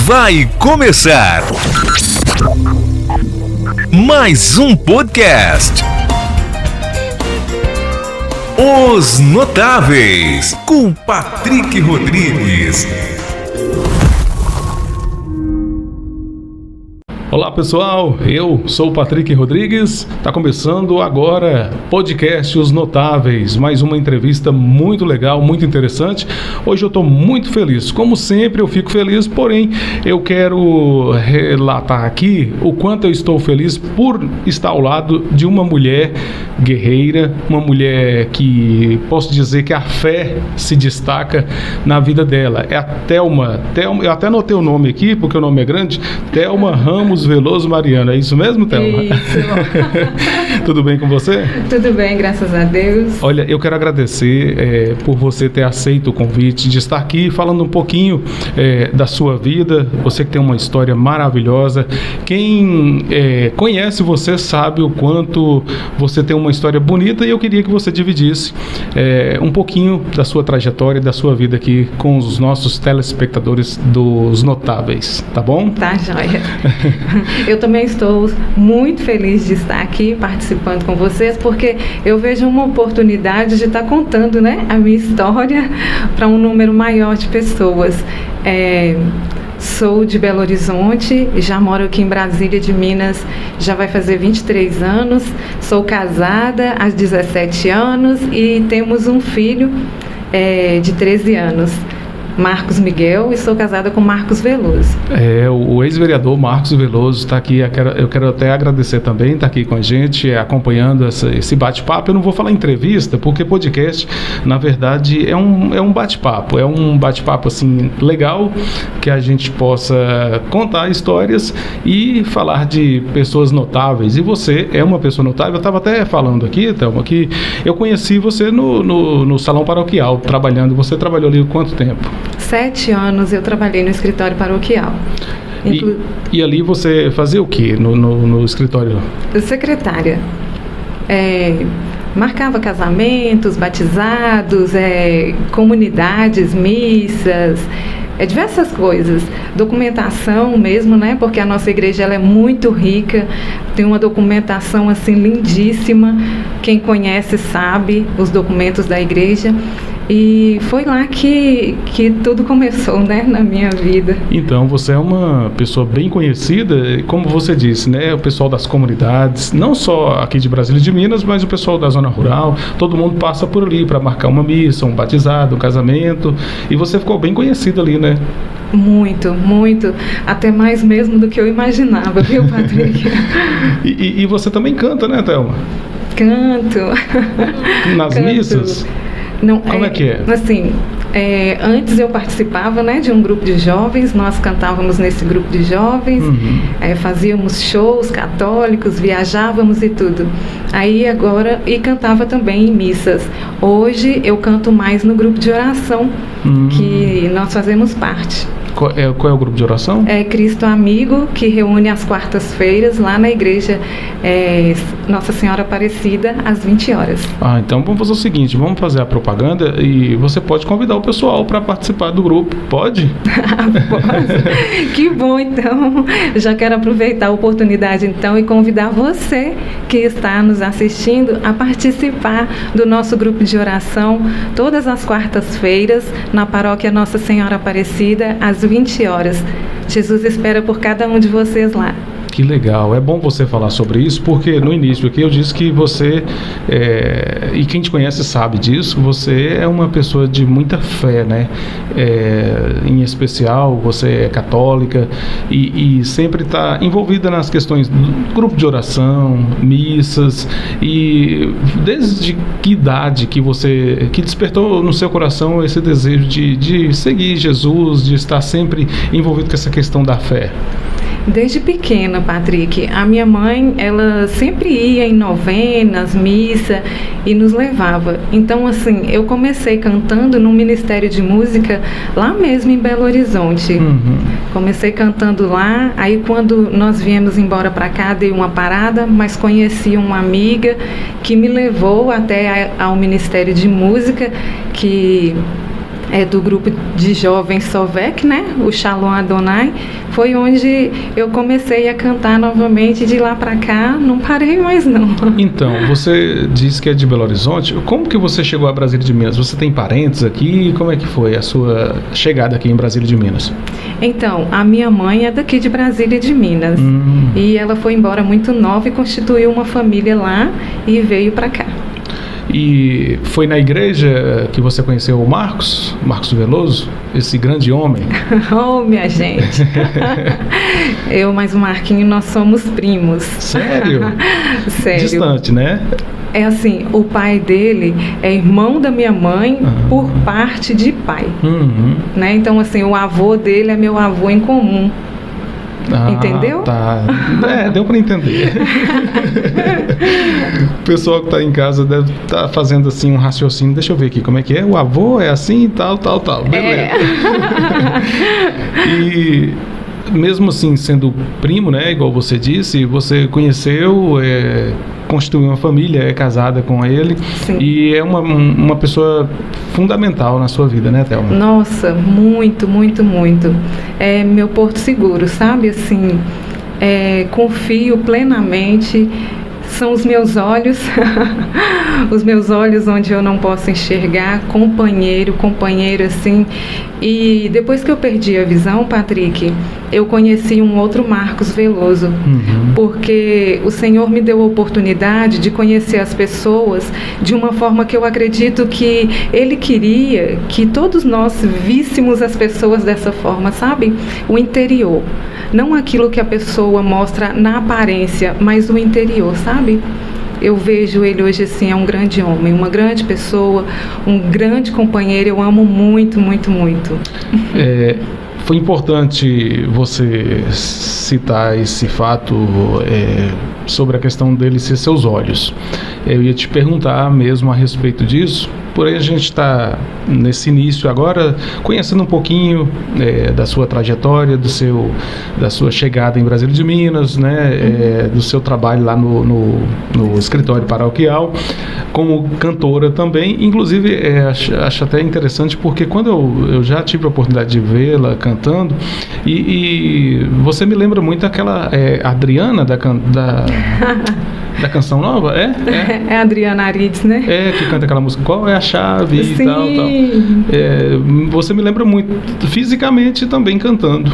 Vai começar mais um podcast. Os Notáveis, com Patrick Rodrigues. Olá pessoal, eu sou o Patrick Rodrigues, está começando agora podcast Os Notáveis, mais uma entrevista muito legal, muito interessante. Hoje eu estou muito feliz, como sempre eu fico feliz, porém eu quero relatar aqui o quanto eu estou feliz por estar ao lado de uma mulher guerreira, uma mulher que posso dizer que a fé se destaca na vida dela. É a Thelma, eu até anotei o nome aqui porque o nome é grande, Thelma Ramos Veloso Mariano, é isso mesmo, Thelma? Isso. Tudo bem com você? Tudo bem, graças a Deus. Olha, eu quero agradecer por você ter aceito o convite de estar aqui falando um pouquinho da sua vida. Você que tem uma história maravilhosa. Quem conhece você sabe o quanto você tem uma história bonita e eu queria que você dividisse um pouquinho da sua trajetória e da sua vida aqui com os nossos telespectadores dos Notáveis, tá bom? Tá, joia. Eu também estou muito feliz de estar aqui participando com vocês, porque eu vejo uma oportunidade de estar contando, né, a minha história para um número maior de pessoas. Sou de Belo Horizonte, já moro aqui em Brasília de Minas, já vai fazer 23 anos, sou casada há 17 anos e temos um filho de 13 anos. Marcos Miguel, e sou casada com Marcos Veloso. O ex-vereador Marcos Veloso está aqui. Eu quero até agradecer também, está aqui com a gente, acompanhando esse bate-papo. Eu não vou falar entrevista, porque podcast, na verdade, é um bate-papo. É um bate-papo, assim, legal, que a gente possa contar histórias e falar de pessoas notáveis. E você é uma pessoa notável. Eu estava até falando aqui, Thelma, que eu conheci você no salão paroquial, trabalhando. Você trabalhou ali quanto tempo? 7 anos eu trabalhei no escritório paroquial. E ali você fazia o que no escritório? Secretária. Marcava casamentos, batizados, comunidades, missas, diversas coisas. Documentação mesmo, né? Porque a nossa igreja ela é muito rica, tem uma documentação assim lindíssima. Quem conhece sabe os documentos da igreja. E foi lá que tudo começou, né, na minha vida. Então, você é uma pessoa bem conhecida, como você disse, né, o pessoal das comunidades, não só aqui de Brasília e de Minas, mas o pessoal da zona rural, todo mundo passa por ali para marcar uma missa, um batizado, um casamento, e você ficou bem conhecida ali, né? Muito, muito, até mais mesmo do que eu imaginava, viu, Patrick? e você também canta, né, Thelma? Canto. Nas missas? Não, como é que é? Assim, antes eu participava, né, de um grupo de jovens, nós cantávamos nesse grupo de jovens, fazíamos shows católicos, viajávamos e tudo. Aí agora, e cantava também em missas. Hoje eu canto mais no grupo de oração, que nós fazemos parte. Qual é o grupo de oração? É Cristo Amigo, que reúne às quartas-feiras lá na igreja Nossa Senhora Aparecida, às 20 horas. Então vamos fazer o seguinte, vamos fazer a propaganda e você pode convidar o pessoal para participar do grupo, pode? Pode. Que bom, então. Já quero aproveitar a oportunidade, então, e convidar você que está nos assistindo a participar do nosso grupo de oração todas as quartas-feiras na paróquia Nossa Senhora Aparecida, às 20 horas. Jesus espera por cada um de vocês lá. Que legal, é bom você falar sobre isso, porque no início aqui eu disse que você, e quem te conhece sabe disso, você é uma pessoa de muita fé, né? Em especial, você é católica e sempre está envolvida nas questões do grupo de oração, missas, e desde que idade que despertou no seu coração esse desejo de seguir Jesus, de estar sempre envolvido com essa questão da fé? Desde pequena, Patrick, a minha mãe, ela sempre ia em novenas, missa e nos levava. Então, assim, eu comecei cantando no Ministério de Música lá mesmo em Belo Horizonte. Comecei cantando lá, aí quando nós viemos embora para cá, dei uma parada, mas conheci uma amiga que me levou até ao Ministério de Música, que do grupo de jovens Sovec, né? O Shalom Adonai. Foi onde eu comecei a cantar novamente. De lá para cá, não parei mais não. Então, você disse que é de Belo Horizonte. Como que você chegou a Brasília de Minas? Você tem parentes aqui? Como é que foi a sua chegada aqui em Brasília de Minas? Então, a minha mãe é daqui de Brasília de Minas. E ela foi embora muito nova e constituiu uma família lá e veio para cá. E foi na igreja que você conheceu o Marcos Veloso, esse grande homem? Oh, minha gente! Eu mais o Marquinho, nós somos primos. Sério? Sério. Distante, né? É assim, o pai dele é irmão da minha mãe por parte de pai. Né? Então, assim, o avô dele é meu avô em comum. Entendeu? Tá. Deu para entender. O pessoal que está em casa deve estar fazendo assim um raciocínio. Deixa eu ver aqui como é que é. O avô é assim, tal. Beleza. E mesmo assim, sendo primo, né, igual você disse, você conheceu, constituiu uma família, é casada com ele. Sim. E é uma pessoa fundamental na sua vida, né, Thelma? Nossa, muito, muito, muito. É meu porto seguro, sabe? Assim, confio plenamente. São os meus olhos, os meus olhos onde eu não posso enxergar, companheiro assim. E depois que eu perdi a visão, Patrick, eu conheci um outro Marcos Veloso, porque o Senhor me deu a oportunidade de conhecer as pessoas de uma forma que eu acredito que Ele queria que todos nós víssemos as pessoas dessa forma, sabe? O interior. Não aquilo que a pessoa mostra na aparência, mas o interior, sabe? Eu vejo ele hoje assim, é um grande homem, uma grande pessoa, um grande companheiro. Eu amo muito, muito, muito. Foi importante você citar esse fato sobre a questão dele ser seus olhos. Eu ia te perguntar mesmo a respeito disso, porém a gente está nesse início agora, conhecendo um pouquinho da sua trajetória, da sua chegada em Brasília de Minas, né, do seu trabalho lá no escritório paroquial, como cantora também. Inclusive, acho até interessante, porque quando eu já tive a oportunidade de vê-la cantando, e você me lembra muito aquela Adriana da Canção Nova? É a Adriana Arides, né? Que canta aquela música, Qual é a Chave? Sim. E tal. Você me lembra muito fisicamente também cantando.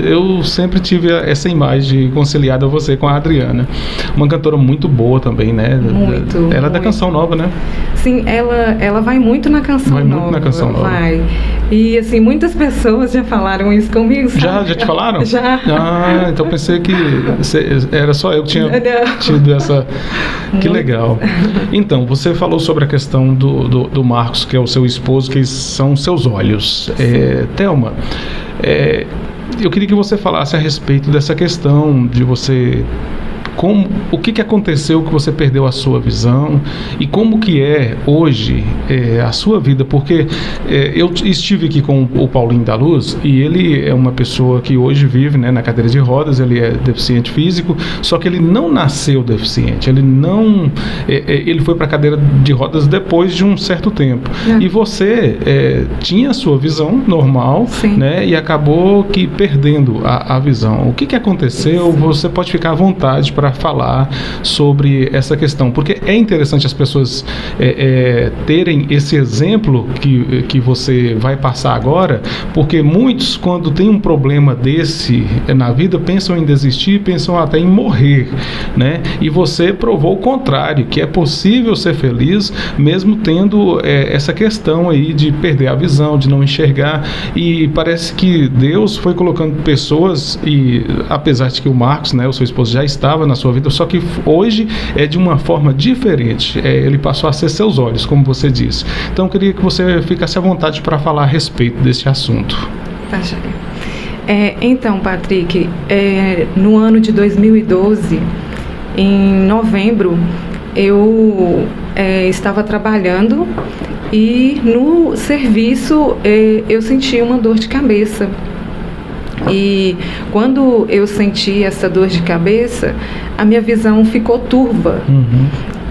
Eu sempre tive essa imagem conciliada você com a Adriana. Uma cantora muito boa também, né? Muito. Ela é da Canção Nova, né? Sim, ela vai muito na Canção Nova. Vai muito na Canção Nova. Vai. E assim, muitas pessoas já falaram isso comigo, sabe? Já te falaram? Já. Então pensei que era só eu que tinha tido essa... Que legal. Então, você falou sobre a questão do Marcos, que é o seu esposo, que são seus olhos. Thelma, eu queria que você falasse a respeito dessa questão de você... o que aconteceu que você perdeu a sua visão e como que é hoje a sua vida, porque eu estive aqui com o Paulinho da Luz e ele é uma pessoa que hoje vive, né, na cadeira de rodas. Ele é deficiente físico, só que ele não nasceu deficiente, ele foi para a cadeira de rodas depois de um certo tempo. E você tinha a sua visão normal, né, e acabou que perdendo a visão. O que aconteceu? Você pode ficar à vontade para falar sobre essa questão, porque é interessante as pessoas terem esse exemplo que você vai passar agora, porque muitos, quando tem um problema desse na vida, pensam em desistir, pensam até em morrer, né? E você provou o contrário, que é possível ser feliz mesmo tendo essa questão aí de perder a visão, de não enxergar. E parece que Deus foi colocando pessoas, e apesar de que o Marcos, né, o seu esposo, já estava na sua vida, só que hoje é de uma forma diferente. Ele passou a ser seus olhos, como você disse. Então eu queria que você ficasse à vontade para falar a respeito desse assunto. Tá, Jair. Então, Patrick, no ano de 2012, em novembro, eu estava trabalhando e no serviço eu senti uma dor de cabeça. E quando eu senti essa dor de cabeça, a minha visão ficou turva.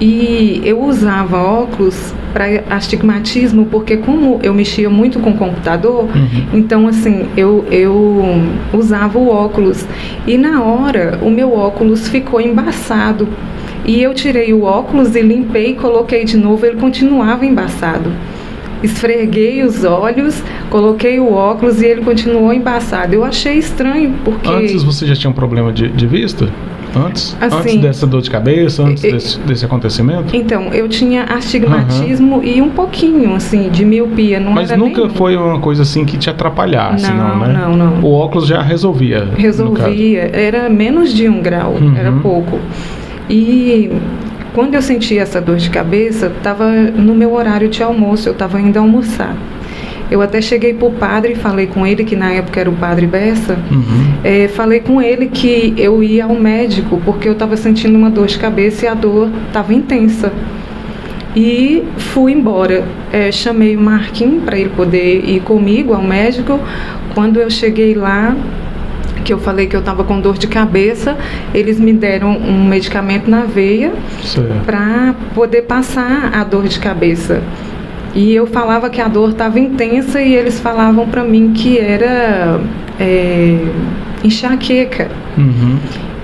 E eu usava óculos para astigmatismo, porque como eu mexia muito com o computador, então assim, eu usava o óculos e na hora o meu óculos ficou embaçado e eu tirei o óculos e limpei e coloquei de novo, ele continuava embaçado. Esfreguei os olhos, coloquei o óculos e ele continuou embaçado. Eu achei estranho, porque... Antes você já tinha um problema de vista? Antes dessa dor de cabeça, antes desse acontecimento? Então, eu tinha astigmatismo e um pouquinho, assim, de miopia. Mas nunca foi uma coisa assim que te atrapalhasse, não, né? Não. O óculos já resolvia? Resolvia. Era menos de 1 grau, era pouco. E... quando eu senti essa dor de cabeça, estava no meu horário de almoço, eu estava indo almoçar. Eu até cheguei para o padre e falei com ele, que na época era o padre Bessa, falei com ele que eu ia ao médico, porque eu estava sentindo uma dor de cabeça e a dor estava intensa. E fui embora. Chamei o Marquinhos para ele poder ir comigo ao médico. Quando eu cheguei lá, que eu falei que eu estava com dor de cabeça, eles me deram um medicamento na veia para poder passar a dor de cabeça. E eu falava que a dor estava intensa e eles falavam para mim que era enxaqueca.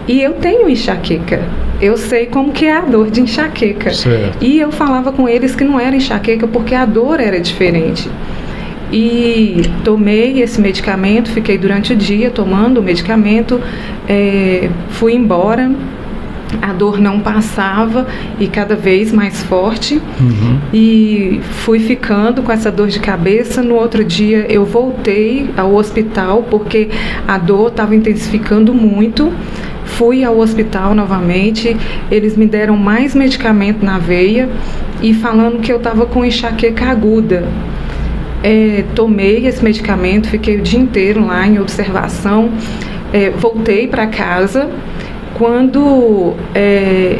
E eu tenho enxaqueca. Eu sei como que é a dor de enxaqueca. E eu falava com eles que não era enxaqueca porque a dor era diferente. E tomei esse medicamento, fiquei durante o dia tomando o medicamento, fui embora, a dor não passava e cada vez mais forte, e fui ficando com essa dor de cabeça. No outro dia eu voltei ao hospital porque a dor estava intensificando muito. Fui ao hospital novamente, eles me deram mais medicamento na veia e falando que eu estava com enxaqueca aguda. Tomei esse medicamento, fiquei o dia inteiro lá em observação, voltei para casa. Quando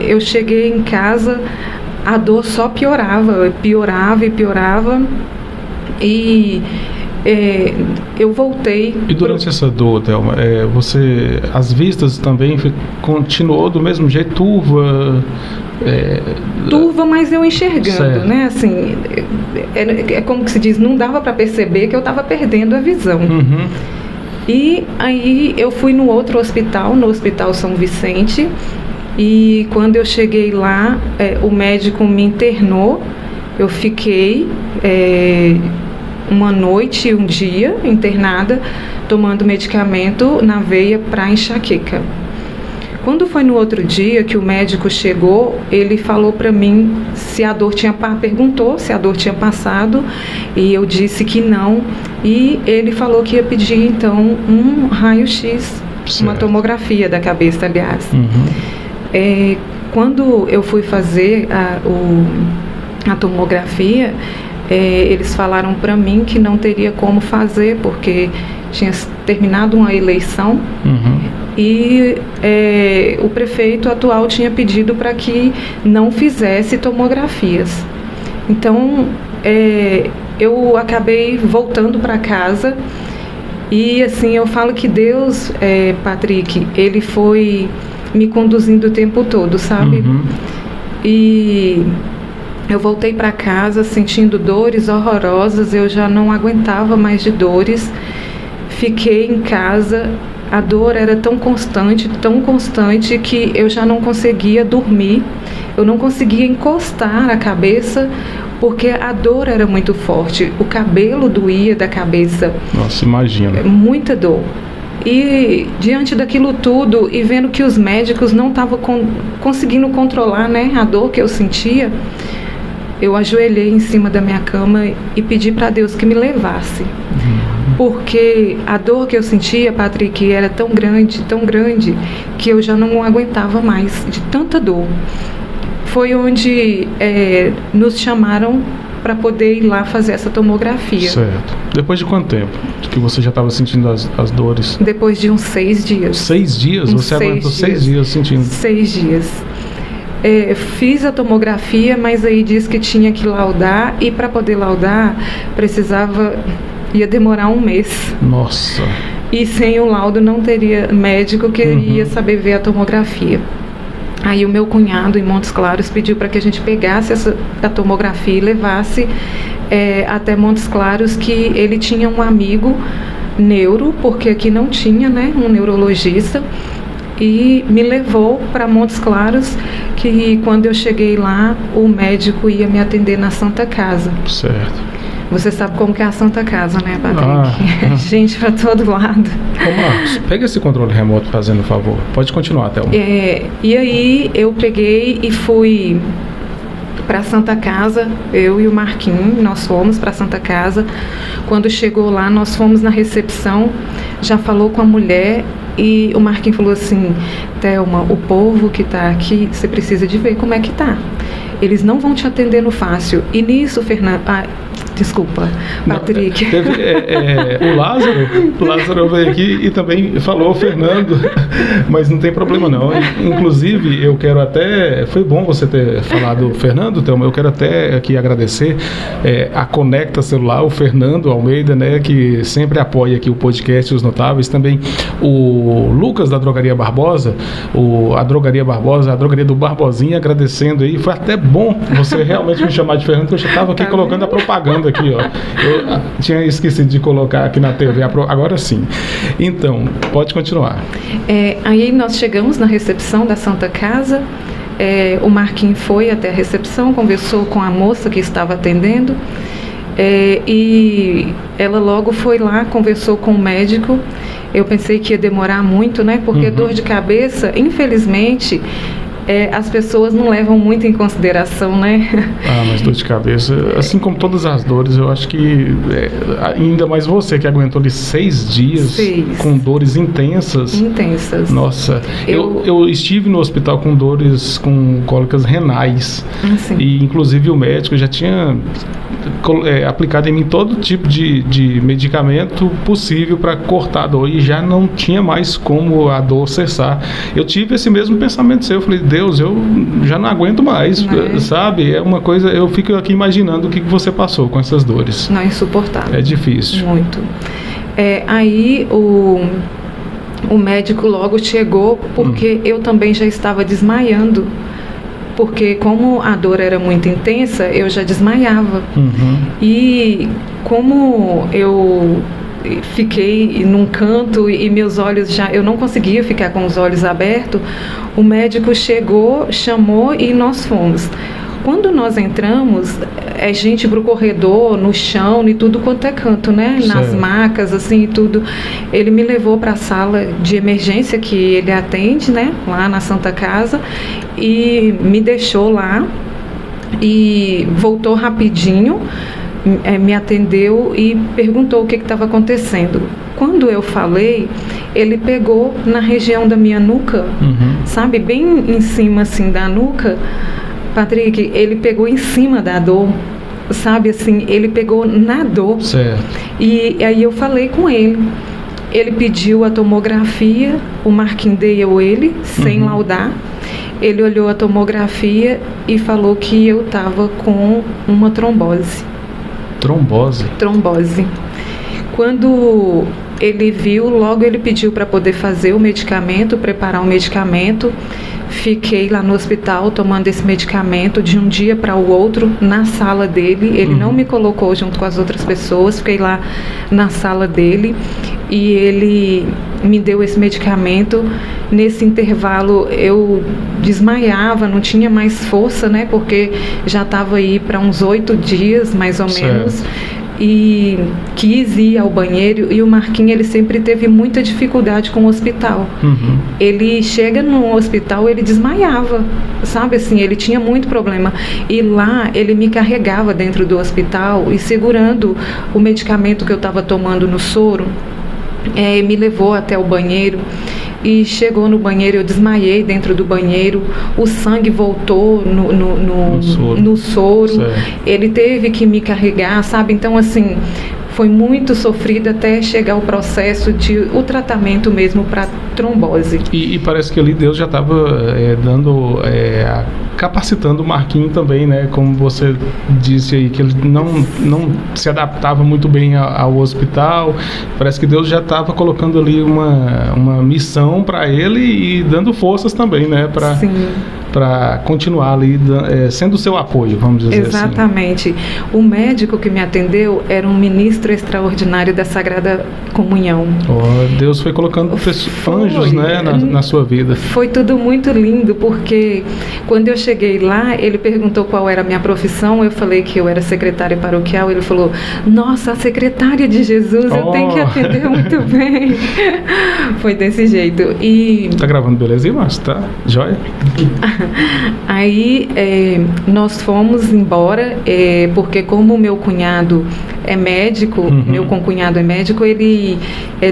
eu cheguei em casa, a dor só piorava e piorava, e eu voltei. E durante essa dor, Thelma, as vistas também continuou do mesmo jeito, turva? Turva, mas eu enxergando, né? Assim, como que se diz, não dava para perceber que eu estava perdendo a visão. E aí eu fui no outro hospital, no Hospital São Vicente, e quando eu cheguei lá, o médico me internou. Eu fiquei uma noite e um dia internada, tomando medicamento na veia para enxaqueca. Quando foi no outro dia que o médico chegou, ele falou para mim se a dor perguntou se a dor tinha passado, e eu disse que não, e ele falou que ia pedir então um raio-x, uma tomografia da cabeça, aliás. Quando eu fui fazer a tomografia, eles falaram para mim que não teria como fazer porque tinha terminado uma eleição. E o prefeito atual tinha pedido para que não fizesse tomografias. Então, eu acabei voltando para casa e, assim, eu falo que Deus, Patrick, Ele foi me conduzindo o tempo todo, sabe? E eu voltei para casa sentindo dores horrorosas, eu já não aguentava mais de dores. Fiquei em casa. A dor era tão constante que eu já não conseguia dormir, eu não conseguia encostar a cabeça porque a dor era muito forte, o cabelo doía da cabeça. Nossa, imagina. Muita dor. E diante daquilo tudo e vendo que os médicos não estavam conseguindo controlar, né, a dor que eu sentia, eu ajoelhei em cima da minha cama e pedi para Deus que me levasse. Porque a dor que eu sentia, Patrick, era tão grande, que eu já não aguentava mais, de tanta dor. Foi onde nos chamaram para poder ir lá fazer essa tomografia. Certo. Depois de quanto tempo que você já estava sentindo as dores? Depois de uns 6 dias. 6 dias? Você aguentou 6 dias sentindo? 6 dias. Fiz a tomografia, mas aí disse que tinha que laudar, e para poder laudar ia demorar 1 mês. Aí o meu cunhado em Montes Claros pediu para que a gente pegasse a tomografia e levasse até Montes Claros, que ele tinha um amigo neuro, porque aqui não tinha, né, um neurologista, e me levou para Montes Claros, que quando eu cheguei lá, o médico ia me atender na Santa Casa. Certo. Você sabe como que é a Santa Casa, né, Patrick? Gente para todo lado. Marcos, pega esse controle remoto, fazendo um favor. Pode continuar, Thelma. E aí eu peguei e fui para Santa Casa, eu e o Marquinhos, nós fomos para Santa Casa. Quando chegou lá, nós fomos na recepção, já falou com a mulher e o Marquinhos falou assim: Thelma, o povo que está aqui, você precisa de ver como é que tá. Eles não vão te atender no fácil. E nisso, desculpa, Patrick. O Lázaro veio aqui e também falou Fernando, mas não tem problema não. Inclusive, eu quero até, foi bom você ter falado Fernando, Thelma, eu quero até aqui agradecer a Conecta Celular, o Fernando Almeida, né, que sempre apoia aqui o podcast Os Notáveis, também o Lucas da Drogaria Barbosa, a Drogaria do Barbosinha, agradecendo aí. Foi até bom você realmente me chamar de Fernando, que eu já estava aqui colocando a propaganda aqui, ó. Eu tinha esquecido de colocar aqui na TV, agora sim. Então, pode continuar. Aí nós chegamos na recepção da Santa Casa, o Marquinhos foi até a recepção, conversou com a moça que estava atendendo, e ela logo foi lá, conversou com o médico. Eu pensei que ia demorar muito, né? Porque dor de cabeça, infelizmente, as pessoas não levam muito em consideração, né? Mas dor de cabeça, assim como todas as dores, eu acho que ainda mais você que aguentou ali 6 dias com dores intensas. Nossa, eu estive no hospital com dores, com cólicas renais. E inclusive o médico já tinha aplicado em mim todo tipo de medicamento possível para cortar a dor, e já não tinha mais como a dor cessar. Eu tive esse mesmo pensamento seu, eu falei: Deus, eu já não aguento mais, sabe? É uma coisa, eu fico aqui imaginando o que você passou com essas dores. Não, é insuportável. É difícil. Muito. Aí o médico logo chegou, porque eu também já estava desmaiando. Porque como a dor era muito intensa, eu já desmaiava. E como eu fiquei num canto e meus olhos eu não conseguia ficar com os olhos abertos, o médico chegou, chamou e nós fomos. Quando nós entramos, gente pro corredor, no chão, e tudo quanto é canto, né? Nas macas, assim, e tudo. Ele me levou para a sala de emergência que ele atende, né? Lá na Santa Casa, e me deixou lá e voltou rapidinho, me atendeu e perguntou o que estava acontecendo. Quando eu falei, ele pegou na região da minha nuca, sabe? Bem em cima, assim, da nuca. Patrick, ele pegou em cima da dor, sabe, assim, ele pegou na dor. Certo. E aí eu falei com ele. Ele pediu a tomografia, o Marquinhos deu ele, sem laudar. Ele olhou a tomografia e falou que eu estava com uma trombose. Trombose. Quando ele viu, logo ele pediu para poder fazer o medicamento, preparar o medicamento. Fiquei lá no hospital tomando esse medicamento de um dia para o outro na sala dele. Ele não me colocou junto com as outras pessoas, fiquei lá na sala dele e ele me deu esse medicamento. Nesse intervalo eu desmaiava, não tinha mais força, né? Porque já estava aí para uns 8 dias, mais ou menos. E quis ir ao banheiro, e o Marquinhos, ele sempre teve muita dificuldade com o hospital. Ele chega no hospital, ele desmaiava, sabe, assim, ele tinha muito problema, e lá ele me carregava dentro do hospital e segurando o medicamento que eu estava tomando no soro, me levou até o banheiro. E chegou no banheiro, eu desmaiei dentro do banheiro, o sangue voltou no soro. Ele teve que me carregar, sabe? Então, assim, foi muito sofrido até chegar o processo o tratamento mesmo para trombose. E parece que ali Deus já estava dando a capacitando o Marquinho também, né? Como você disse aí, que ele não se adaptava muito bem ao hospital. Parece que Deus já estava colocando ali uma missão para ele e dando forças também, né? Para continuar ali, sendo o seu apoio, vamos dizer Exatamente. assim. O médico que me atendeu era um ministro extraordinário da Sagrada Comunhão. Deus foi colocando anjos, né, na sua vida. Foi tudo muito lindo, porque quando eu cheguei lá, ele perguntou qual era a minha profissão, eu falei que eu era secretária paroquial, ele falou, nossa, a secretária de Jesus, eu tenho que atender muito bem. Foi desse jeito. Tá gravando belezinha, Márcio? Tá? Joia? Aí nós fomos embora, porque como o meu cunhado é médico, meu concunhado é médico, ele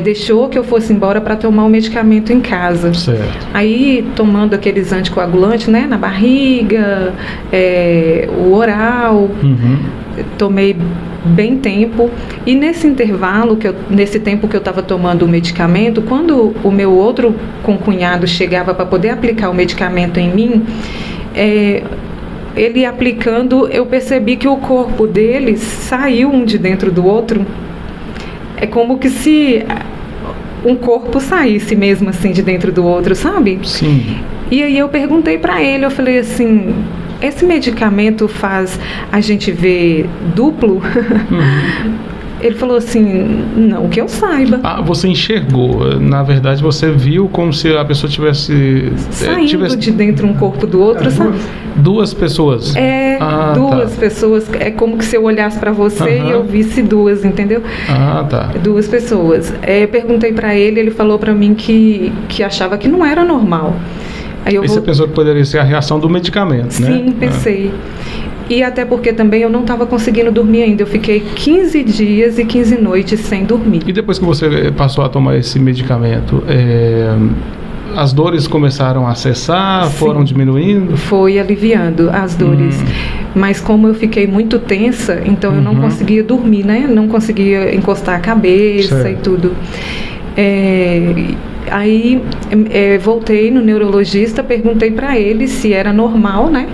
deixou que eu fosse embora para tomar o medicamento em casa. Certo. Aí tomando aqueles anticoagulantes, né, na barriga, o oral, tomei bem tempo, e nesse intervalo, nesse tempo que eu estava tomando o medicamento, quando o meu outro concunhado chegava para poder aplicar o medicamento em mim, ele aplicando, eu percebi que o corpo dele saiu um de dentro do outro. É como que se um corpo saísse mesmo assim de dentro do outro, sabe? Sim. E aí eu perguntei para ele, eu falei assim, esse medicamento faz a gente ver duplo? Ele falou assim, não que eu saiba. Você enxergou, na verdade você viu como se a pessoa tivesse... Saindo de dentro um corpo do outro, sabe? Duas pessoas? Duas pessoas, é como que se eu olhasse para você e eu visse duas, entendeu? Tá. Duas pessoas. Perguntei para ele, ele falou para mim que achava que não era normal. Aí você pensou que poderia ser a reação do medicamento, né? Sim, pensei. E até porque também eu não estava conseguindo dormir ainda. Eu fiquei 15 dias e 15 noites sem dormir. E depois que você passou a tomar esse medicamento, as dores começaram a cessar? Sim. Foram diminuindo? Foi aliviando as dores. Mas como eu fiquei muito tensa, então eu não conseguia dormir, né? Não conseguia encostar a cabeça e tudo. Aí voltei no neurologista, perguntei para ele se era normal, né?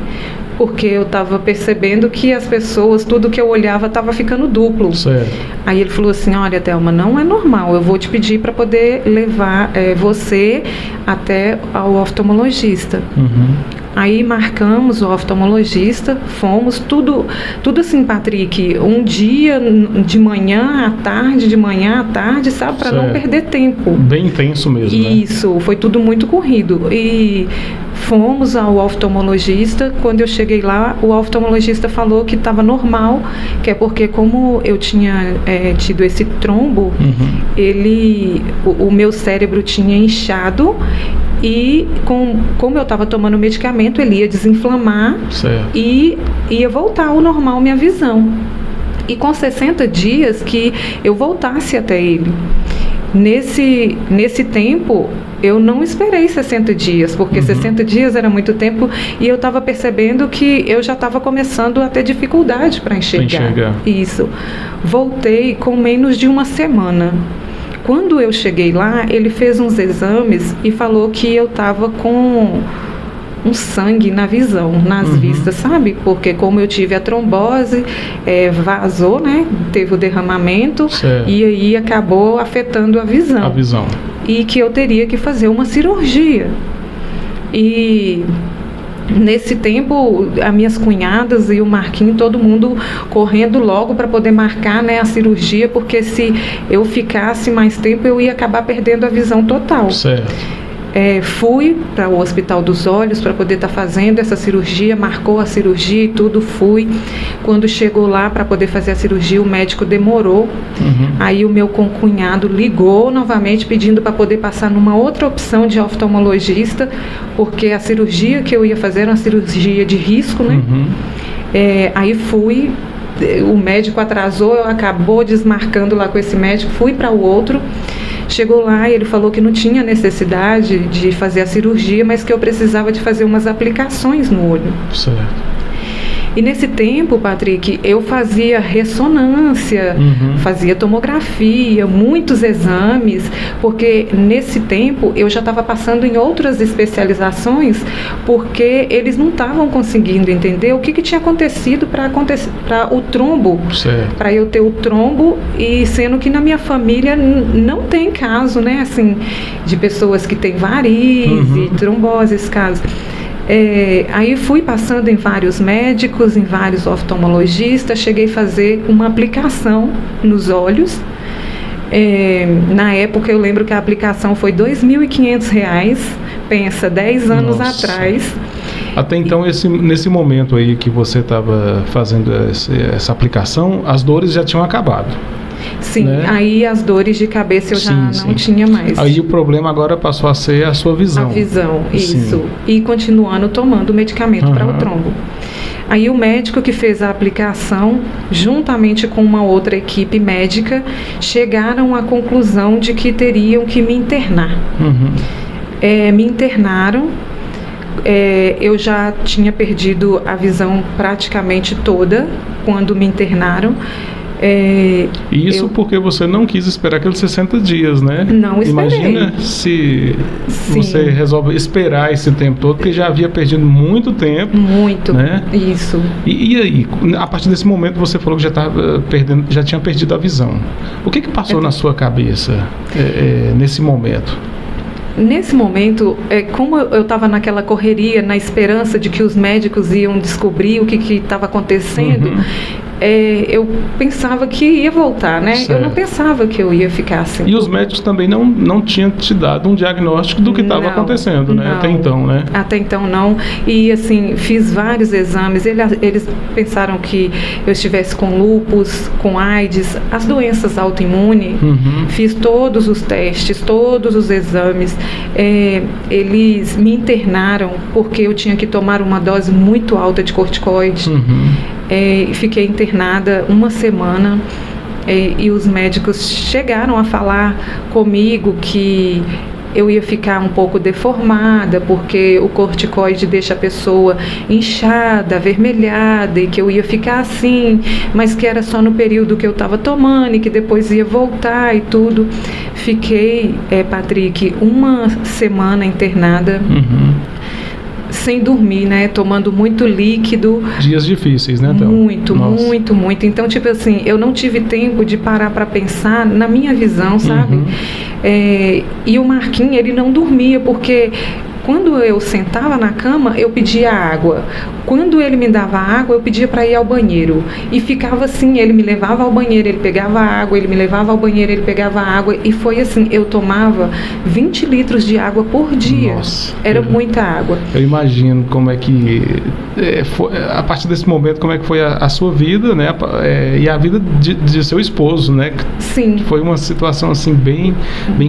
Porque eu estava percebendo que as pessoas, tudo que eu olhava estava ficando duplo. Certo. Aí ele falou assim, olha, Thelma, não é normal, eu vou te pedir para poder levar você até ao oftalmologista. Aí marcamos o oftalmologista, fomos, tudo assim, Patrick, um dia de manhã à tarde, sabe, para não perder tempo. Bem intenso mesmo, Isso, foi tudo muito corrido. E fomos ao oftalmologista, quando eu cheguei lá, o oftalmologista falou que estava normal, que é porque como eu tinha tido esse trombo, o meu cérebro tinha inchado, e como eu estava tomando medicamento, ele ia desinflamar e ia voltar ao normal minha visão. E com 60 dias que eu voltasse até ele. Nesse tempo, eu não esperei 60 dias, porque 60 dias era muito tempo e eu estava percebendo que eu já estava começando a ter dificuldade para enxergar. Isso. Voltei com menos de uma semana. Quando eu cheguei lá, ele fez uns exames e falou que eu estava com um sangue na visão, nas vistas, sabe? Porque como eu tive a trombose, vazou, né? Teve o derramamento e aí acabou afetando a visão. E que eu teria que fazer uma cirurgia. E nesse tempo, as minhas cunhadas e o Marquinho, todo mundo correndo logo para poder marcar, né, a cirurgia, porque se eu ficasse mais tempo, eu ia acabar perdendo a visão total. Fui para o Hospital dos Olhos para poder estar fazendo essa cirurgia, marcou a cirurgia e tudo, fui. Quando chegou lá para poder fazer a cirurgia, o médico demorou. Aí o meu concunhado ligou novamente pedindo para poder passar numa outra opção de oftalmologista, porque a cirurgia que eu ia fazer era uma cirurgia de risco, né? Aí fui, o médico atrasou, acabou desmarcando lá com esse médico, fui para o outro. Chegou lá e ele falou que não tinha necessidade de fazer a cirurgia, mas que eu precisava de fazer umas aplicações no olho. E nesse tempo, Patrick, eu fazia ressonância, fazia tomografia, muitos exames, porque nesse tempo eu já estava passando em outras especializações, porque eles não estavam conseguindo entender o que tinha acontecido para o trombo, para eu ter o trombo, e sendo que na minha família não tem caso, né, assim, de pessoas que têm varize, trombose, esse caso. Aí fui passando em vários médicos, em vários oftalmologistas, cheguei a fazer uma aplicação nos olhos. Na época eu lembro que a aplicação foi R$ 2.500, pensa, 10 anos atrás. Até então, nesse momento aí que você estava fazendo essa aplicação, as dores já tinham acabado. Sim, né? Aí as dores de cabeça eu já não tinha mais. Aí o problema agora passou a ser a sua visão. A visão, isso. E continuando tomando medicamento para o trombo. Aí o médico que fez a aplicação, juntamente com uma outra equipe médica, chegaram à conclusão de que teriam que me internar. Me internaram. Eu já tinha perdido a visão praticamente toda quando me internaram. Isso porque você não quis esperar aqueles 60 dias, né? Não esperei. Imagina se você resolve esperar esse tempo todo, porque já havia perdido muito tempo. Muito, né? Isso. E aí, a partir desse momento você falou que já tinha perdido a visão. O que passou na sua cabeça nesse momento? Nesse momento, como eu estava naquela correria, na esperança de que os médicos iam descobrir o que estava acontecendo, eu pensava que ia voltar, né? Certo. Eu não pensava que eu ia ficar assim. E os médicos também não tinham te dado um diagnóstico do que estava acontecendo, né? Até então, né? Até então não. E assim, fiz vários exames. Eles pensaram que eu estivesse com lúpus, com AIDS, as doenças autoimunes. Fiz todos os testes, todos os exames. Eles me internaram porque eu tinha que tomar uma dose muito alta de corticoide. Fiquei internada uma semana. E os médicos chegaram a falar comigo que eu ia ficar um pouco deformada, porque o corticoide deixa a pessoa inchada, avermelhada, e que eu ia ficar assim, mas que era só no período que eu estava tomando e que depois ia voltar e tudo. Fiquei, Patrick, uma semana internada. Sem dormir, né? Tomando muito líquido. Dias difíceis, né, Théo? Muito. Então, tipo assim, eu não tive tempo de parar para pensar na minha visão, sabe? E o Marquinhos, ele não dormia, porque quando eu sentava na cama, eu pedia água. Quando ele me dava água, eu pedia para ir ao banheiro. E ficava assim, ele me levava ao banheiro, ele pegava água, ele me levava ao banheiro, ele pegava água. E foi assim, eu tomava 20 litros de água por dia. Nossa, era muita água. Eu imagino como é que, a partir desse momento, como é que foi a sua vida, né? E a vida de seu esposo, né? Sim. Foi uma situação assim bem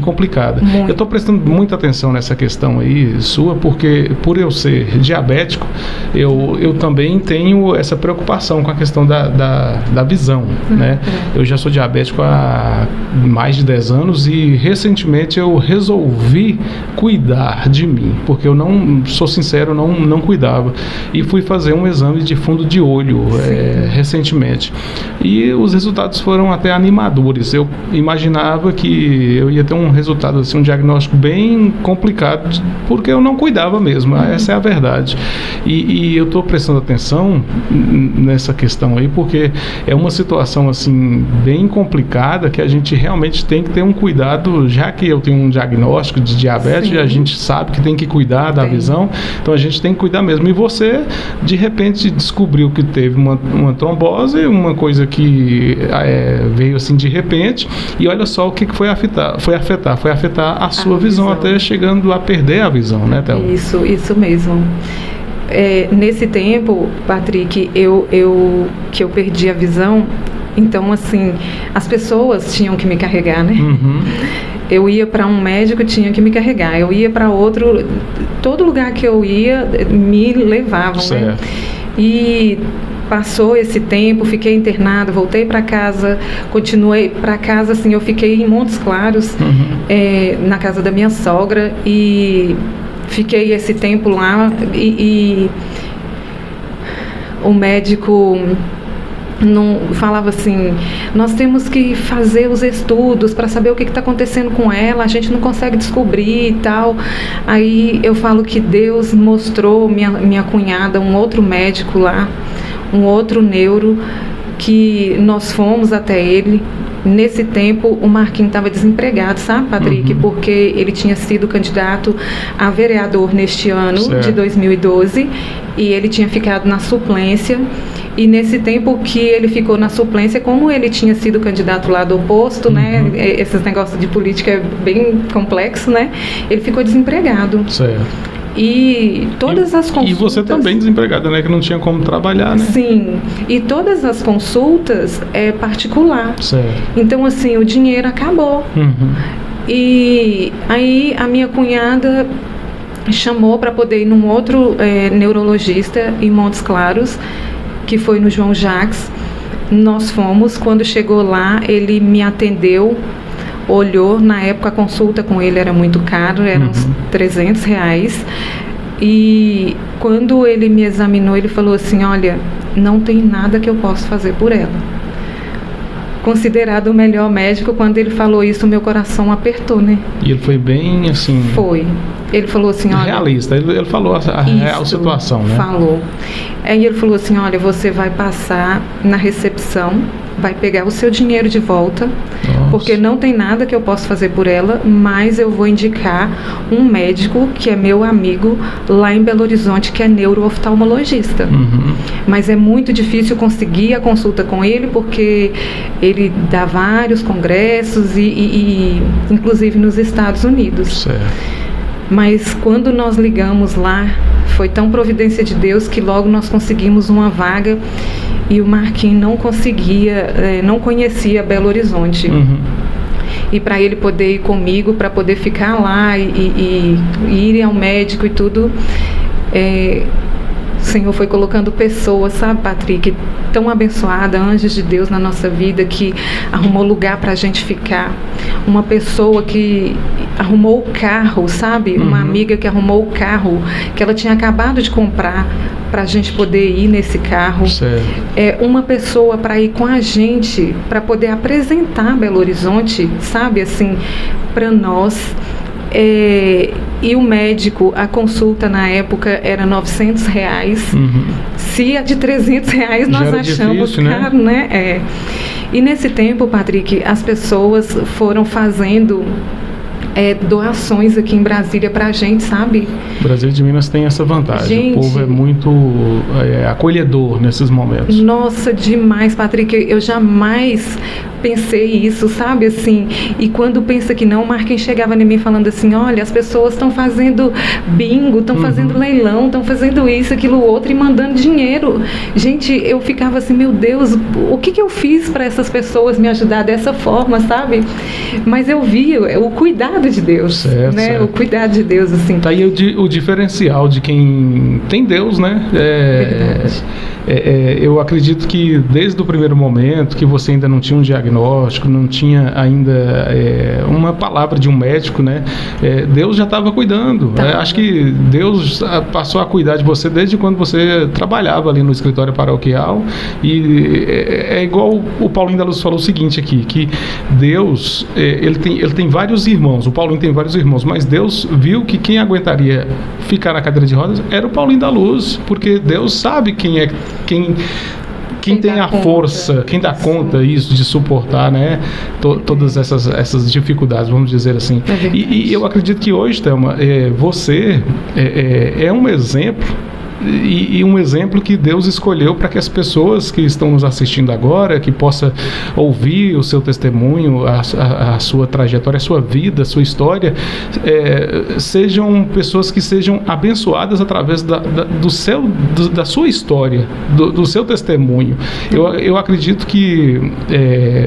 complicada. Eu estou prestando muita atenção nessa questão aí sua, porque por eu ser diabético, eu também tenho essa preocupação com a questão da visão, né? Eu já sou diabético há mais de 10 anos e recentemente eu resolvi cuidar de mim, porque eu não, sou sincero, não cuidava, e fui fazer um exame de fundo de olho recentemente, e os resultados foram até animadores. Eu imaginava que eu ia ter um resultado assim, um diagnóstico bem complicado, porque eu não cuidava mesmo, essa é a verdade. E eu estou prestando atenção nessa questão aí, porque é uma situação assim bem complicada, que a gente realmente tem que ter um cuidado, já que eu tenho um diagnóstico de diabetes. Sim. A gente sabe que tem que cuidar da visão, então a gente tem que cuidar mesmo. E você, de repente, descobriu que teve uma trombose, uma coisa que veio assim de repente, e olha só o que foi afetar a sua visão, até chegando a perder a visão, né, Théo? Isso mesmo. Nesse tempo, Patrick, que eu perdi a visão, então assim, as pessoas tinham que me carregar, né? Eu ia para um médico, tinha que me carregar. Eu ia para outro, todo lugar que eu ia me levavam, né? E passou esse tempo, fiquei internada, voltei para casa, continuei para casa, assim, eu fiquei em Montes Claros, na casa da minha sogra, e fiquei esse tempo lá, e o médico não falava assim, nós temos que fazer os estudos para saber o que está acontecendo com ela, a gente não consegue descobrir e tal. Aí eu falo que Deus mostrou minha cunhada um outro médico lá, um outro neuro, que nós fomos até ele. Nesse tempo, o Marquinhos estava desempregado, sabe, Patrick? Porque ele tinha sido candidato a vereador neste ano, de 2012, e ele tinha ficado na suplência. E nesse tempo que ele ficou na suplência, como ele tinha sido candidato lá do oposto, né? Esses negócios de política é bem complexo, né? Ele ficou desempregado. Certo. E todas as consultas... E você também desempregada, né? Que não tinha como trabalhar, né? Sim. E todas as consultas é particular. Certo. Então, assim, o dinheiro acabou. E aí a minha cunhada chamou para poder ir num outro neurologista em Montes Claros, que foi no João Jacques. Nós fomos. Quando chegou lá, ele me atendeu, olhou. Na época a consulta com ele era muito caro, eram uns R$300. E quando ele me examinou, ele falou assim, olha, não tem nada que eu possa fazer por ela. Considerado o melhor médico, quando ele falou isso, meu coração apertou, né? E ele foi bem assim... Foi. Ele falou assim, olha... Realista, ele falou a real situação, né? Falou. Aí ele falou assim, olha, você vai passar na recepção, vai pegar o seu dinheiro de volta, porque não tem nada que eu possa fazer por ela, mas eu vou indicar um médico que é meu amigo lá em Belo Horizonte, que é neurooftalmologista. Mas é muito difícil conseguir a consulta com ele, porque ele dá vários congressos e inclusive nos Estados Unidos. Certo. Mas quando nós ligamos lá, foi tão providência de Deus que logo nós conseguimos uma vaga, e o Marquinhos não conseguia, não conhecia Belo Horizonte. E para ele poder ir comigo, para poder ficar lá e ir ao médico e tudo, o Senhor foi colocando pessoas, sabe, Patrick, tão abençoada, anjos de Deus na nossa vida, que arrumou lugar para a gente ficar. Uma pessoa que arrumou o carro, sabe? Uma amiga que arrumou o carro, que ela tinha acabado de comprar, para a gente poder ir nesse carro. Certo. Uma pessoa para ir com a gente, para poder apresentar Belo Horizonte, sabe, assim, para nós. E o médico, a consulta na época era R$900. Se a de R$300 nós achamos difícil, caro, né? E nesse tempo, Patrick, as pessoas foram fazendo doações aqui em Brasília pra gente, sabe? Brasília de Minas tem essa vantagem. Gente, o povo é muito acolhedor nesses momentos. Nossa, demais, Patrick. Eu jamais pensei isso, sabe? Assim, e quando pensa que não, o Marquinhos chegava em mim falando assim, olha, as pessoas estão fazendo bingo, estão fazendo leilão, estão fazendo isso, aquilo, outro, e mandando dinheiro. Gente, eu ficava assim, meu Deus, o que eu fiz para essas pessoas me ajudar dessa forma, sabe? Mas eu vi o cuidado de Deus, certo, né? Certo. O cuidado de Deus, assim. Tá aí o diferencial de quem tem Deus, né? Eu acredito que desde o primeiro momento que você ainda não tinha um diagnóstico, não tinha ainda uma palavra de um médico, né? Deus já estava cuidando. Acho que Deus passou a cuidar de você desde quando você trabalhava ali no escritório paroquial. E é igual o Paulinho da Luz falou o seguinte aqui, que Deus, ele tem vários irmãos. O Paulinho tem vários irmãos, mas Deus viu que quem aguentaria ficar na cadeira de rodas era o Paulinho da Luz, porque Deus sabe quem tem a força, quem dá conta isso de suportar, né, todas essas dificuldades, vamos dizer assim. E eu acredito que hoje, Thelma, você é um exemplo. E um exemplo que Deus escolheu para que as pessoas que estão nos assistindo agora, que possa ouvir o seu testemunho, a sua trajetória, a sua vida, a sua história, sejam pessoas que sejam abençoadas através da sua história, do seu testemunho. Eu acredito que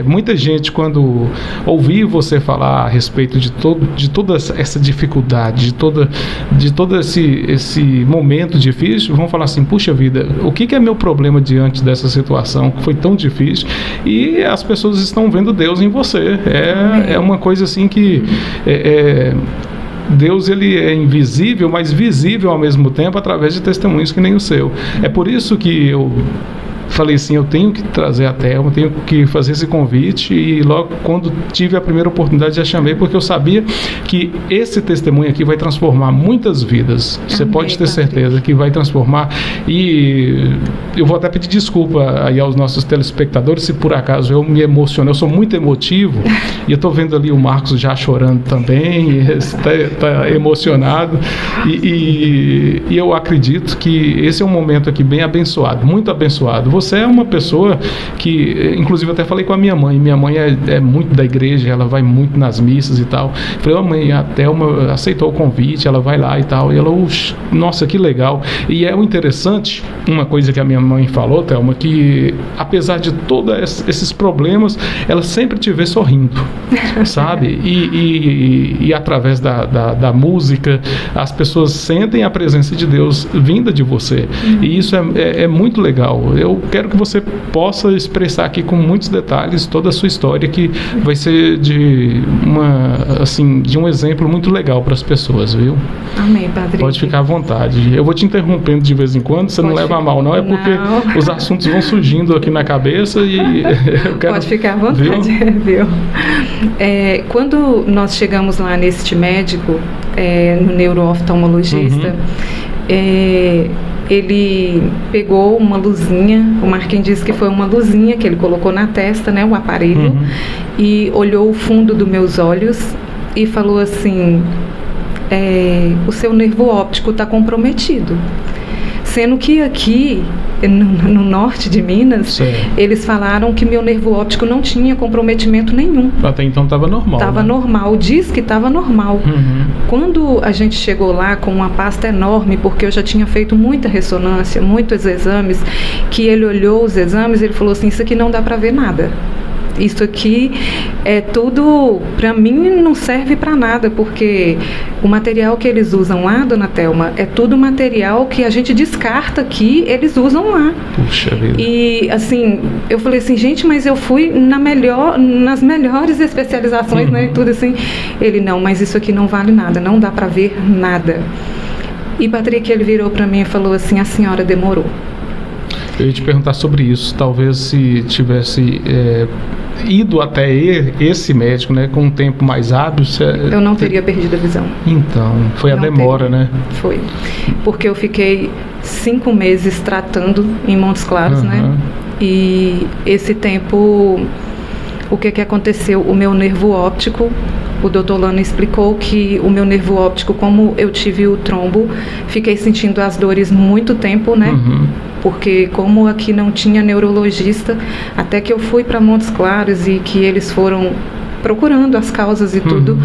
muita gente, quando ouvir você falar a respeito de toda essa dificuldade, de todo esse momento difícil, vão falar assim, puxa vida, o que é meu problema diante dessa situação que foi tão difícil? E as pessoas estão vendo Deus em você. É uma coisa assim que Deus, ele é invisível, mas visível ao mesmo tempo através de testemunhos que nem o seu. É por isso que eu falei assim, eu tenho que trazer a Thelma, tenho que fazer esse convite, e logo quando tive a primeira oportunidade já chamei, porque eu sabia que esse testemunho aqui vai transformar muitas vidas. Você pode ter certeza que vai transformar. E eu vou até pedir desculpa aí aos nossos telespectadores se por acaso eu me emocionei, eu sou muito emotivo e eu estou vendo ali o Marcos já chorando também, está emocionado, e eu acredito que esse é um momento aqui bem abençoado, muito abençoado. Você é uma pessoa que, inclusive, eu até falei com a minha mãe é muito da igreja, ela vai muito nas missas e tal. Eu falei, mãe, a Thelma aceitou o convite, ela vai lá e tal. E ela, nossa, que legal. E é o interessante, uma coisa que a minha mãe falou, Thelma, que apesar de todos esses problemas, ela sempre te vê sorrindo, sabe? E através da música, as pessoas sentem a presença de Deus vinda de você. E isso é muito legal. Eu quero que você possa expressar aqui com muitos detalhes toda a sua história, que vai ser de um exemplo muito legal para as pessoas, viu? Amém, Padre. Pode ficar à vontade. Eu vou te interrompendo de vez em quando, você não leva a mal, não. É porque os assuntos vão surgindo aqui na cabeça e eu quero... Pode ficar à vontade, viu? Quando nós chegamos lá neste médico, no neurooftalmologista, ele pegou uma luzinha, o Marquinhos disse que foi uma luzinha que ele colocou na testa, né, o aparelho, e olhou o fundo dos meus olhos e falou assim, o seu nervo óptico está comprometido. Sendo que aqui, no norte de Minas, eles falaram que meu nervo óptico não tinha comprometimento nenhum. Até então estava normal. Estava normal, diz que estava normal. Quando a gente chegou lá com uma pasta enorme, porque eu já tinha feito muita ressonância, muitos exames, que ele olhou os exames, ele falou assim, isso aqui não dá para ver nada. Isso aqui é tudo, para mim, não serve para nada, porque o material que eles usam lá, dona Thelma, é tudo material que a gente descarta aqui, eles usam lá. Puxa vida. E, assim, eu falei assim, gente, mas eu fui nas melhores especializações, né, e tudo assim. Ele, não, mas isso aqui não vale nada, não dá para ver nada. E, Patrick, ele virou para mim e falou assim, a senhora demorou. Eu ia te perguntar sobre isso, talvez se tivesse ido até esse médico, né, com um tempo mais hábil... Eu não teria perdido a visão. Então, foi a demora, né? Foi, porque eu fiquei 5 meses tratando em Montes Claros, né? E esse tempo, o que aconteceu? O meu nervo óptico, o doutor Lano explicou que o meu nervo óptico, como eu tive o trombo, fiquei sentindo as dores muito tempo, né? Porque como aqui não tinha neurologista, até que eu fui para Montes Claros e que eles foram procurando as causas e tudo,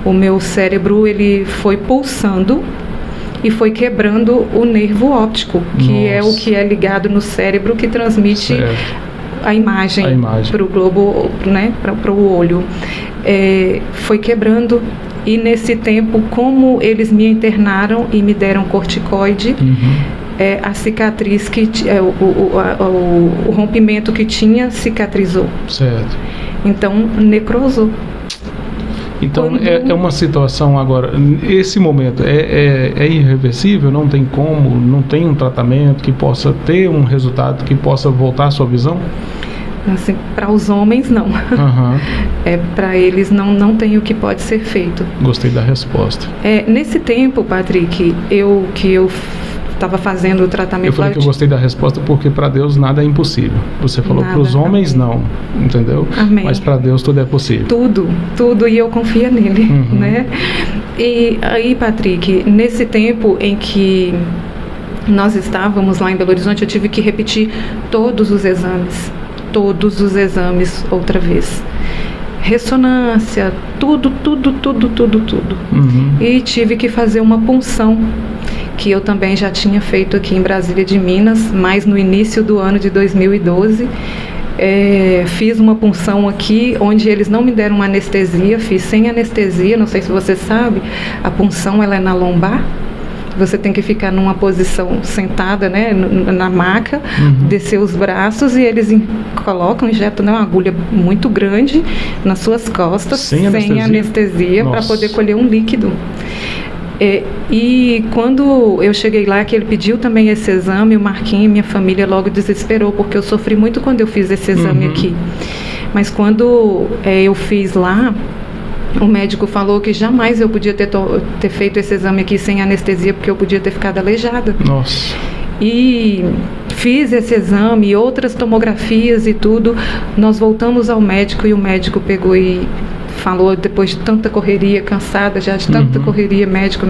o meu cérebro, ele foi pulsando e foi quebrando o nervo óptico, que é o que é ligado no cérebro, que transmite a imagem para o globo, né, para o olho. Foi quebrando, e nesse tempo, como eles me internaram e me deram corticoide, a cicatriz, o rompimento que tinha cicatrizou. Certo. Então, necrosou. Então, é uma situação agora, esse momento é irreversível, não tem como, não tem um tratamento que possa ter um resultado, que possa voltar à sua visão? Assim, para os homens, não. Para eles, não tem o que pode ser feito. Gostei da resposta. Nesse tempo, Patrick, eu estava fazendo o tratamento... Eu falei que eu gostei da resposta porque para Deus nada é impossível. Você falou para os homens não, entendeu? Amém. Mas para Deus tudo é possível. Tudo, e eu confio nele, né? E aí, Patrick, nesse tempo em que nós estávamos lá em Belo Horizonte, eu tive que repetir todos os exames outra vez. Ressonância, tudo. E tive que fazer uma punção, que eu também já tinha feito aqui em Brasília de Minas, mas no início do ano de 2012. Fiz uma punção aqui, onde eles não me deram anestesia, fiz sem anestesia, não sei se você sabe, a punção ela é na lombar. Você tem que ficar numa posição sentada, né, na maca, descer os braços, e eles injetam, né, uma agulha muito grande nas suas costas, sem anestesia para poder colher um líquido. E quando eu cheguei lá, que ele pediu também esse exame, o Marquinhos e minha família logo desesperou, porque eu sofri muito quando eu fiz esse exame aqui. Mas quando eu fiz lá, o médico falou que jamais eu podia ter feito esse exame aqui sem anestesia, porque eu podia ter ficado aleijada. Nossa. E fiz esse exame e outras tomografias e tudo. Nós voltamos ao médico e o médico pegou e falou, depois de tanta correria, cansada já de tanta correria, médico,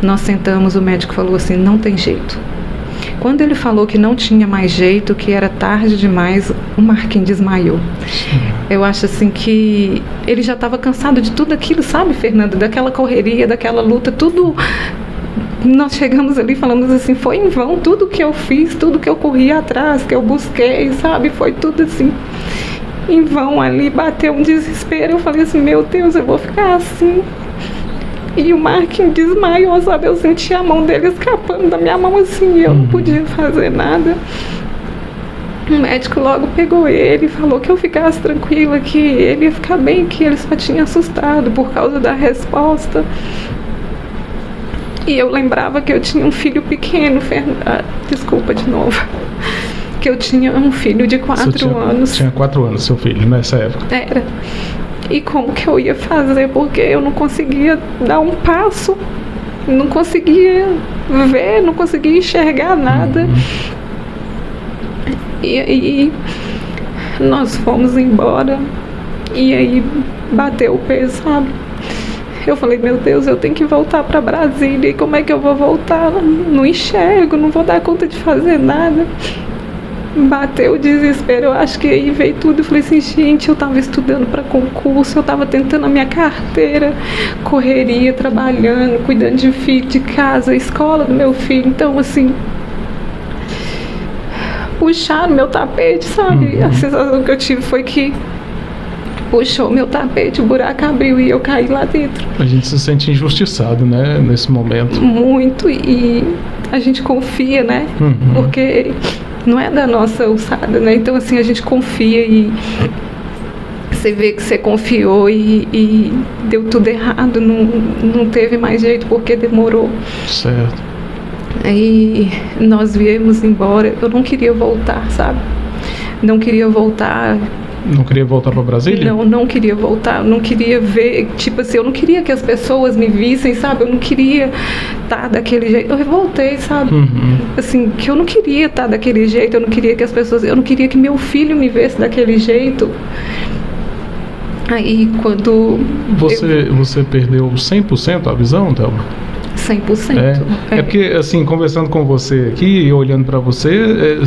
nós sentamos, o médico falou assim, não tem jeito. Quando ele falou que não tinha mais jeito, que era tarde demais, o Marquinhos desmaiou. Eu acho assim que ele já estava cansado de tudo aquilo, sabe, Fernanda? Daquela correria, daquela luta, tudo. Nós chegamos ali e falamos assim, foi em vão tudo que eu fiz, tudo que eu corri atrás, que eu busquei, sabe? Foi tudo assim, em vão ali, bateu um desespero. Eu falei assim, meu Deus, eu vou ficar assim. E o Marquinhos desmaiou, sabe? Eu senti a mão dele escapando da minha mão assim, eu não podia fazer nada. O médico logo pegou ele e falou que eu ficasse tranquila, que ele ia ficar bem, que ele só tinha assustado por causa da resposta. E eu lembrava que eu tinha um filho pequeno, desculpa de novo, que eu tinha um filho de 4 anos. Tinha 4 anos seu filho nessa época? Era. E como que eu ia fazer, porque eu não conseguia dar um passo, não conseguia ver, não conseguia enxergar nada. E aí nós fomos embora e aí bateu o peso, sabe? Eu falei, meu Deus, eu tenho que voltar para Brasília, e como é que eu vou voltar? Não enxergo, não vou dar conta de fazer nada. Bateu o desespero, eu acho que aí veio tudo. Eu falei assim, gente, eu estava estudando para concurso, eu estava tentando a minha carteira, correria, trabalhando, cuidando de filho, de casa, escola do meu filho. Então, assim, puxaram meu tapete, sabe? A sensação que eu tive foi que puxou meu tapete, o buraco abriu e eu caí lá dentro. A gente se sente injustiçado, né, nesse momento. Muito, e a gente confia, né? Porque não é da nossa alçada, né? Então, assim, a gente confia e você vê que você confiou e deu tudo errado, não teve mais jeito porque demorou. Certo. Aí nós viemos embora, eu não queria voltar, sabe? Não queria voltar. Não queria voltar para Brasília? Não queria voltar, não queria ver, tipo assim, eu não queria que as pessoas me vissem, sabe? Eu não queria estar daquele jeito. Eu revoltei, sabe? Assim, que eu não queria estar daquele jeito, eu não queria que as pessoas, eu não queria que meu filho me visse daquele jeito. Aí, quando... Você perdeu 100% a visão, Thelma? 100%. É porque, assim, conversando com você aqui e olhando para você,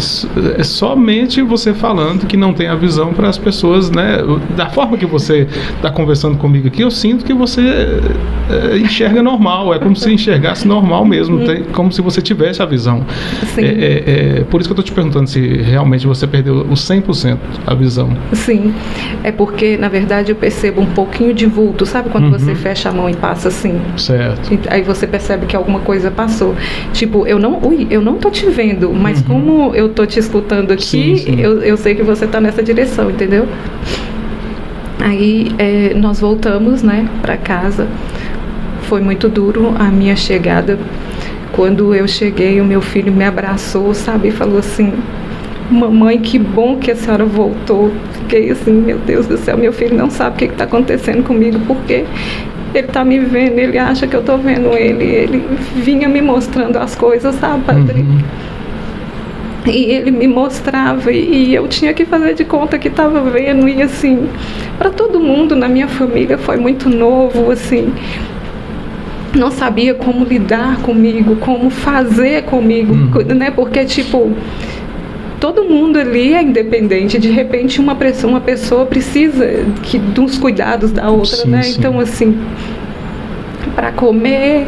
é somente você falando que não tem a visão para as pessoas, né? Da forma que você está conversando comigo aqui, eu sinto que você enxerga normal, é como se enxergasse normal mesmo, como se você tivesse a visão. Sim. Por isso que eu estou te perguntando se realmente você perdeu o 100% a visão. Sim, é porque, na verdade, eu percebo um pouquinho de vulto, sabe quando você fecha a mão e passa assim? Certo. Aí você percebe que alguma coisa passou. Tipo, eu não tô te vendo, mas como eu tô te escutando aqui, sim. Eu sei que você tá nessa direção, entendeu? Aí nós voltamos, né, pra casa. Foi muito duro a minha chegada. Quando eu cheguei, o meu filho me abraçou, sabe, e falou assim: mamãe, que bom que a senhora voltou. Fiquei assim, meu Deus do céu, meu filho não sabe o que está acontecendo comigo, porque ele está me vendo, ele acha que eu estou vendo ele. Ele vinha me mostrando as coisas, sabe, Patrick? E ele me mostrava e eu tinha que fazer de conta que estava vendo. E assim, para todo mundo na minha família foi muito novo, assim, não sabia como lidar comigo, como fazer comigo, né? Porque, tipo, todo mundo ali é independente. De repente, uma pessoa precisa dos cuidados da outra, sim, né? Sim. Então, assim, para comer,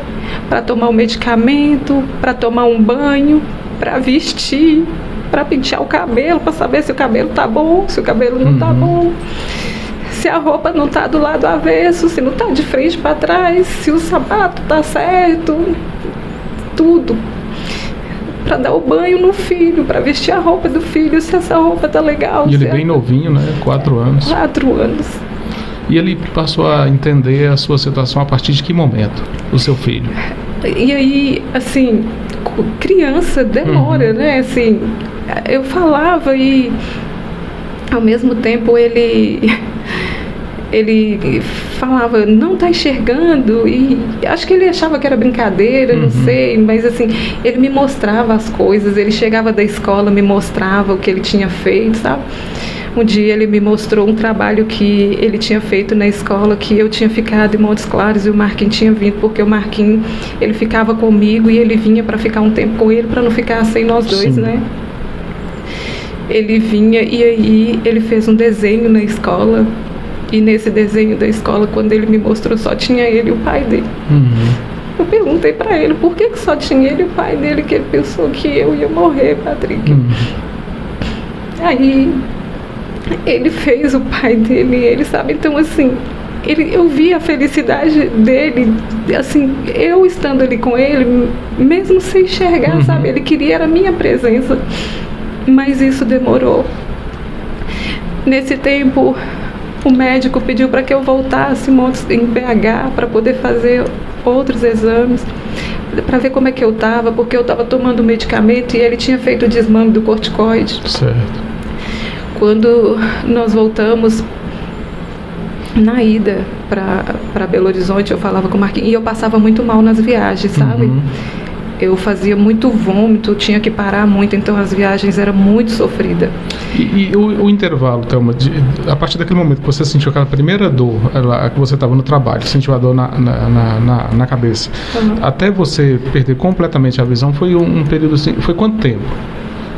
para tomar um medicamento, para tomar um banho, para vestir, para pentear o cabelo, para saber se o cabelo tá bom, se o cabelo não tá bom, se a roupa não tá do lado avesso, se não tá de frente para trás, se o sapato tá certo, tudo. Para dar o banho no filho, para vestir a roupa do filho, se essa roupa tá legal. E ele é bem novinho, né? 4 anos. 4 anos. E ele passou a entender a sua situação a partir de que momento? O seu filho? E aí, assim, criança demora, né? Assim, eu falava e ao mesmo tempo ele falava, não está enxergando, e acho que ele achava que era brincadeira, não sei, mas assim, ele me mostrava as coisas, ele chegava da escola, me mostrava o que ele tinha feito, sabe? Um dia ele me mostrou um trabalho que ele tinha feito na escola, que eu tinha ficado em Montes Claros e o Marquinhos tinha vindo, porque o Marquinhos, ele ficava comigo e ele vinha para ficar um tempo com ele, para não ficar sem nós dois, Sim. né? Ele vinha e aí ele fez um desenho na escola, e nesse desenho da escola, quando ele me mostrou, só tinha ele e o pai dele. Eu perguntei para ele por que só tinha ele e o pai dele, que ele pensou que eu ia morrer, Patrick. Aí ele fez o pai dele, ele sabe, então assim, eu vi a felicidade dele, assim, eu estando ali com ele, mesmo sem enxergar, sabe, ele queria era a minha presença, mas isso demorou. Nesse tempo, o médico pediu para que eu voltasse em BH para poder fazer outros exames, para ver como é que eu estava, porque eu estava tomando medicamento e ele tinha feito o desmame do corticoide. Certo. Quando nós voltamos, na ida para Belo Horizonte, eu falava com o Marquinhos, e eu passava muito mal nas viagens, sabe? Eu fazia muito vômito, tinha que parar muito, então as viagens eram muito sofridas. E o intervalo, Thelma, a partir daquele momento que você sentiu aquela primeira dor, que você estava no trabalho, sentiu a dor na cabeça, até você perder completamente a visão, foi um período assim, foi quanto tempo?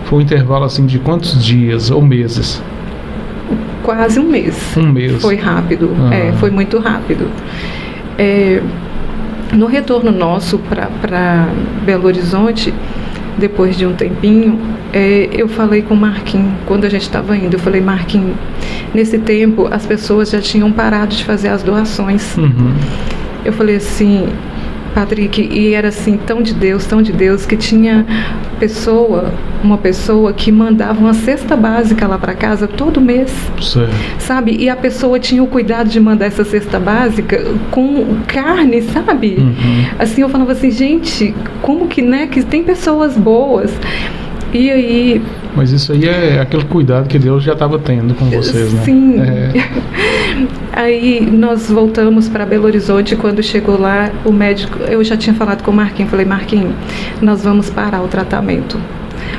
Foi um intervalo assim de quantos dias ou meses? Quase um mês. Um mês. Foi rápido, foi muito rápido. No retorno nosso para Belo Horizonte, depois de um tempinho, eu falei com o Marquinhos, quando a gente estava indo, eu falei, Marquinhos, nesse tempo as pessoas já tinham parado de fazer as doações. Eu falei assim, Patrick, e era assim, tão de Deus, que tinha uma pessoa que mandava uma cesta básica lá para casa todo mês, Certo. sabe? E a pessoa tinha o cuidado de mandar essa cesta básica com carne, sabe? Assim, eu falava assim, gente, como que, né, que tem pessoas boas. E aí... Mas isso aí é aquele cuidado que Deus já estava tendo com vocês, né? Sim. Aí nós voltamos para Belo Horizonte. Quando chegou lá, o médico, eu já tinha falado com o Marquinhos, falei, Marquinhos, nós vamos parar o tratamento.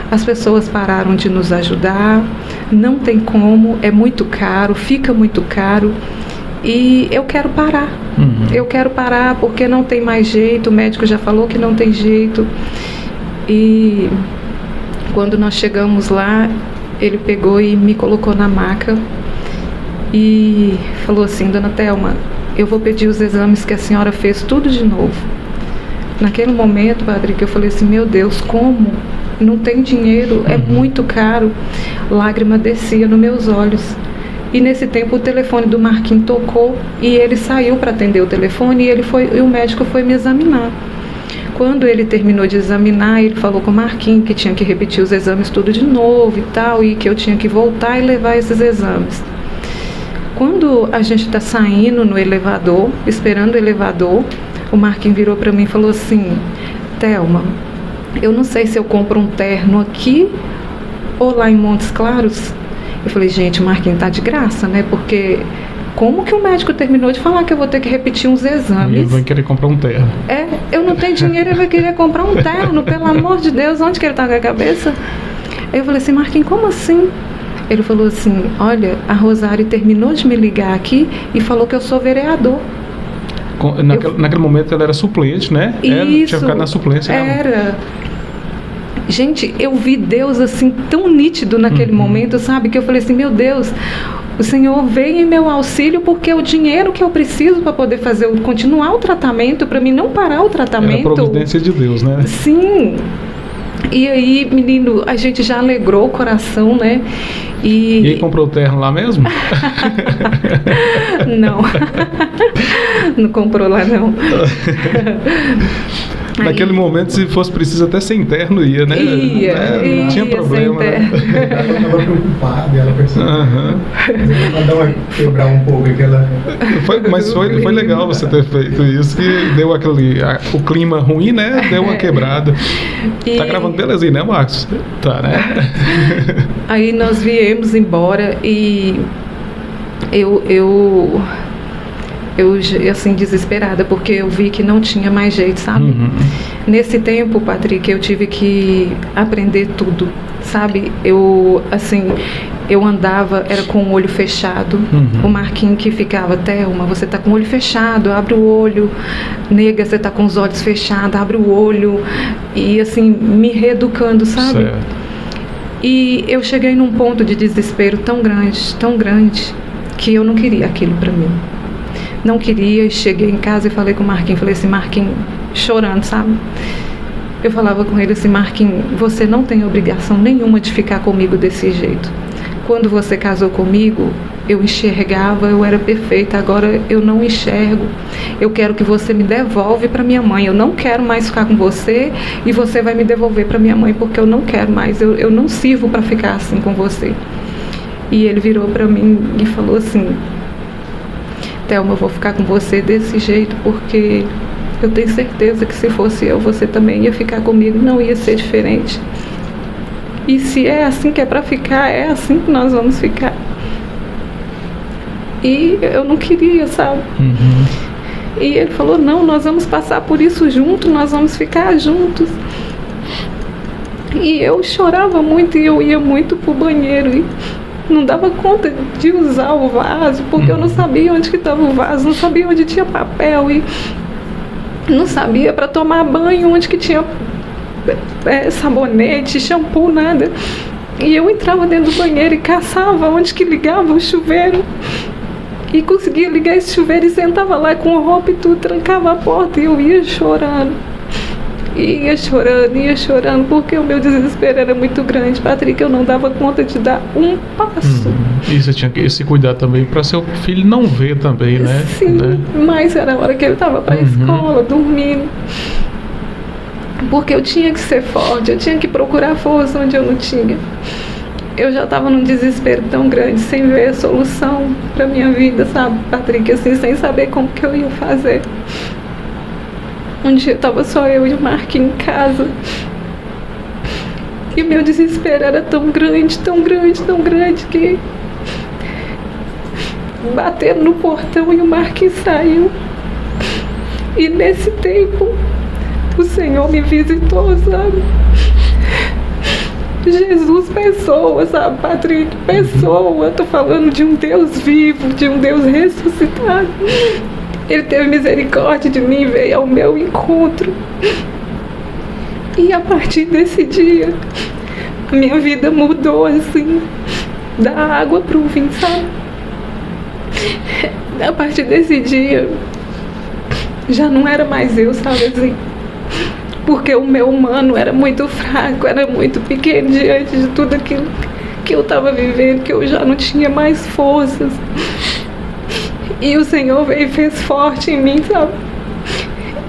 As pessoas pararam de nos ajudar, não tem como, é muito caro, fica muito caro. E eu quero parar. Eu quero parar porque não tem mais jeito, o médico já falou que não tem jeito. E quando nós chegamos lá, ele pegou e me colocou na maca e falou assim, dona Thelma, eu vou pedir os exames que a senhora fez tudo de novo. Naquele momento, Patrick, eu falei assim, meu Deus, como? Não tem dinheiro, é muito caro. Lágrima descia nos meus olhos. E nesse tempo o telefone do Marquinhos tocou e ele saiu para atender o telefone e o médico foi me examinar. Quando ele terminou de examinar, ele falou com o Marquinhos que tinha que repetir os exames tudo de novo e tal, e que eu tinha que voltar e levar esses exames. Quando a gente está saindo no elevador, esperando o elevador, o Marquinhos virou para mim e falou assim, Thelma, eu não sei se eu compro um terno aqui ou lá em Montes Claros. Eu falei, gente, o Marquinhos tá de graça, né? Porque como que o médico terminou de falar que eu vou ter que repetir uns exames? Ele vai querer comprar um terno. Eu não tenho dinheiro, ele vai querer comprar um terno, pelo amor de Deus, onde que ele tá com a cabeça? Aí eu falei assim, Marquinhos, como assim? Ele falou assim, olha, a Rosário terminou de me ligar aqui e falou que eu sou vereador. Naquele momento ela era suplente, né? Isso, tinha ficado na suplência. Era. Gente, eu vi Deus assim tão nítido naquele momento, sabe? Que eu falei assim, meu Deus, o Senhor vem em meu auxílio porque é o dinheiro que eu preciso para poder continuar o tratamento, para mim não parar o tratamento. É a providência de Deus, né? Sim. E aí, menino, a gente já alegrou o coração, né? E aí comprou o terno lá mesmo? Não. Não comprou lá, não. Naquele momento, se fosse preciso até ser interno, ia, né? Não tinha problema. Né? Ela estava preocupada, ela percebeu. Ela quebrar um pouco aquela... Mas foi legal você ter feito isso, que deu o clima ruim, né? Deu uma quebrada. Tá gravando belezinha, né, Marcos? Tá, né? Aí nós viemos embora e eu assim, desesperada, porque eu vi que não tinha mais jeito, sabe? Uhum. Nesse tempo, Patrick, eu tive que aprender tudo, sabe? Eu andava, era com o olho fechado. Uhum. O Marquinhos que ficava, Thelma, você tá com o olho fechado, abre o olho. Nega, você tá com os olhos fechados, abre o olho. E assim, me reeducando, sabe? Certo. E eu cheguei num ponto de desespero tão grande, que eu não queria aquilo pra mim. Não queria, cheguei em casa e falei com o Marquinhos, falei assim, Marquinhos, chorando, sabe? Eu falava com ele assim, Marquinhos, você não tem obrigação nenhuma de ficar comigo desse jeito. Quando você casou comigo, eu enxergava, eu era perfeita, agora eu não enxergo. Eu quero que você me devolve para minha mãe, eu não quero mais ficar com você e você vai me devolver para minha mãe, porque eu não quero mais, eu não sirvo para ficar assim com você. E ele virou para mim e falou assim, Thelma, eu vou ficar com você desse jeito porque eu tenho certeza que se fosse eu, você também ia ficar comigo, não ia ser diferente. E se é assim que é para ficar, é assim que nós vamos ficar. E eu não queria, sabe? Uhum. E ele falou, não, nós vamos passar por isso juntos, nós vamos ficar juntos. E eu chorava muito e eu ia muito pro banheiro e não dava conta de usar o vaso, porque eu não sabia onde que estava o vaso, não sabia onde tinha papel e não sabia para tomar banho onde que tinha sabonete, shampoo, nada. E eu entrava dentro do banheiro e caçava onde que ligava o chuveiro e conseguia ligar esse chuveiro e sentava lá com a roupa e tudo, trancava a porta e eu ia chorando. Ia chorando, porque o meu desespero era muito grande, Patrick, eu não dava conta de dar um passo. E você tinha que se cuidar também para seu filho não ver também, né? Sim, né? Mas era a hora que ele estava para a escola, dormindo. Porque eu tinha que ser forte, eu tinha que procurar força onde eu não tinha. Eu já estava num desespero tão grande, sem ver a solução para minha vida, sabe, Patrick, assim, sem saber como que eu ia fazer. Um dia estava só eu e o Marquinhos em casa. E o meu desespero era tão grande que bateram no portão e o Marquinhos saiu. E nesse tempo o Senhor me visitou, sabe? Jesus, pessoa, sabe, Patrick? Pessoa. Tô falando de um Deus vivo, de um Deus ressuscitado. Ele teve misericórdia de mim, veio ao meu encontro. E a partir desse dia, a minha vida mudou, assim, da água pro vinho, sabe? A partir desse dia, já não era mais eu, sabe, assim? Porque o meu humano era muito fraco, era muito pequeno diante de tudo aquilo que eu estava vivendo, que eu já não tinha mais forças. E o Senhor veio e fez forte em mim, sabe?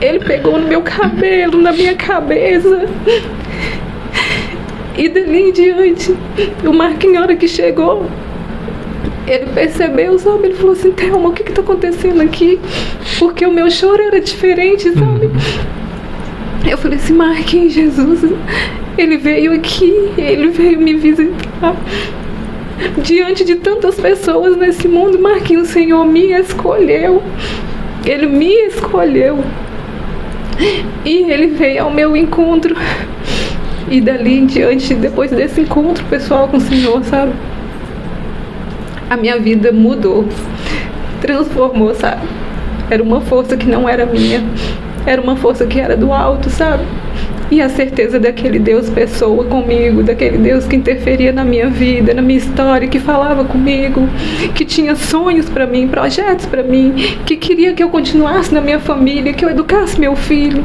Ele pegou no meu cabelo, na minha cabeça. E dali em diante, o Marquinhos, na hora que chegou, ele percebeu, sabe? Ele falou assim, Thelma, o que está acontecendo aqui? Porque o meu choro era diferente, sabe? Eu falei assim, Marquinhos, Jesus, ele veio aqui, ele veio me visitar. Diante de tantas pessoas nesse mundo, Marquinhos, o Senhor me escolheu. Ele me escolheu. E ele veio ao meu encontro. E dali em diante, depois desse encontro pessoal com o Senhor, sabe? A minha vida mudou. Transformou, sabe? Era uma força que não era minha. Era uma força que era do alto, sabe? E a certeza daquele Deus pessoa comigo, daquele Deus que interferia na minha vida, na minha história, que falava comigo, que tinha sonhos para mim, projetos para mim, que queria que eu continuasse na minha família, que eu educasse meu filho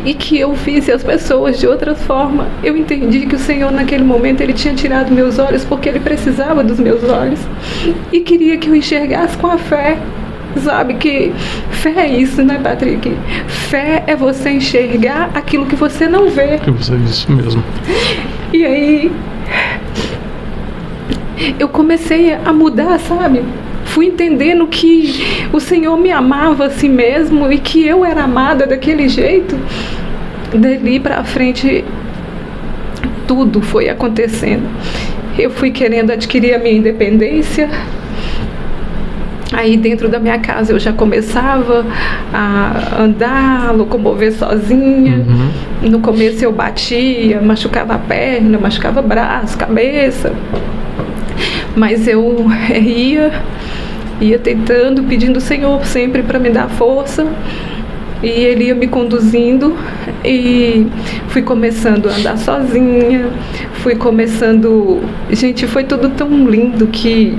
e que eu visse as pessoas de outra forma. Eu entendi que o Senhor naquele momento ele tinha tirado meus olhos porque ele precisava dos meus olhos e queria que eu enxergasse com a fé. Sabe que fé é isso, né, Patrick? Fé é você enxergar aquilo que você não vê. Que você disse mesmo. E aí eu comecei a mudar, sabe? Fui entendendo que o Senhor me amava assim mesmo e que eu era amada daquele jeito. Dali pra frente, tudo foi acontecendo. Eu fui querendo adquirir a minha independência. Aí dentro da minha casa eu já começava a andar, locomover sozinha. No começo eu batia, machucava a perna, machucava braço, cabeça. Mas eu ia tentando, pedindo ao Senhor sempre para me dar força. E Ele ia me conduzindo e fui começando a andar sozinha, Gente, foi tudo tão lindo que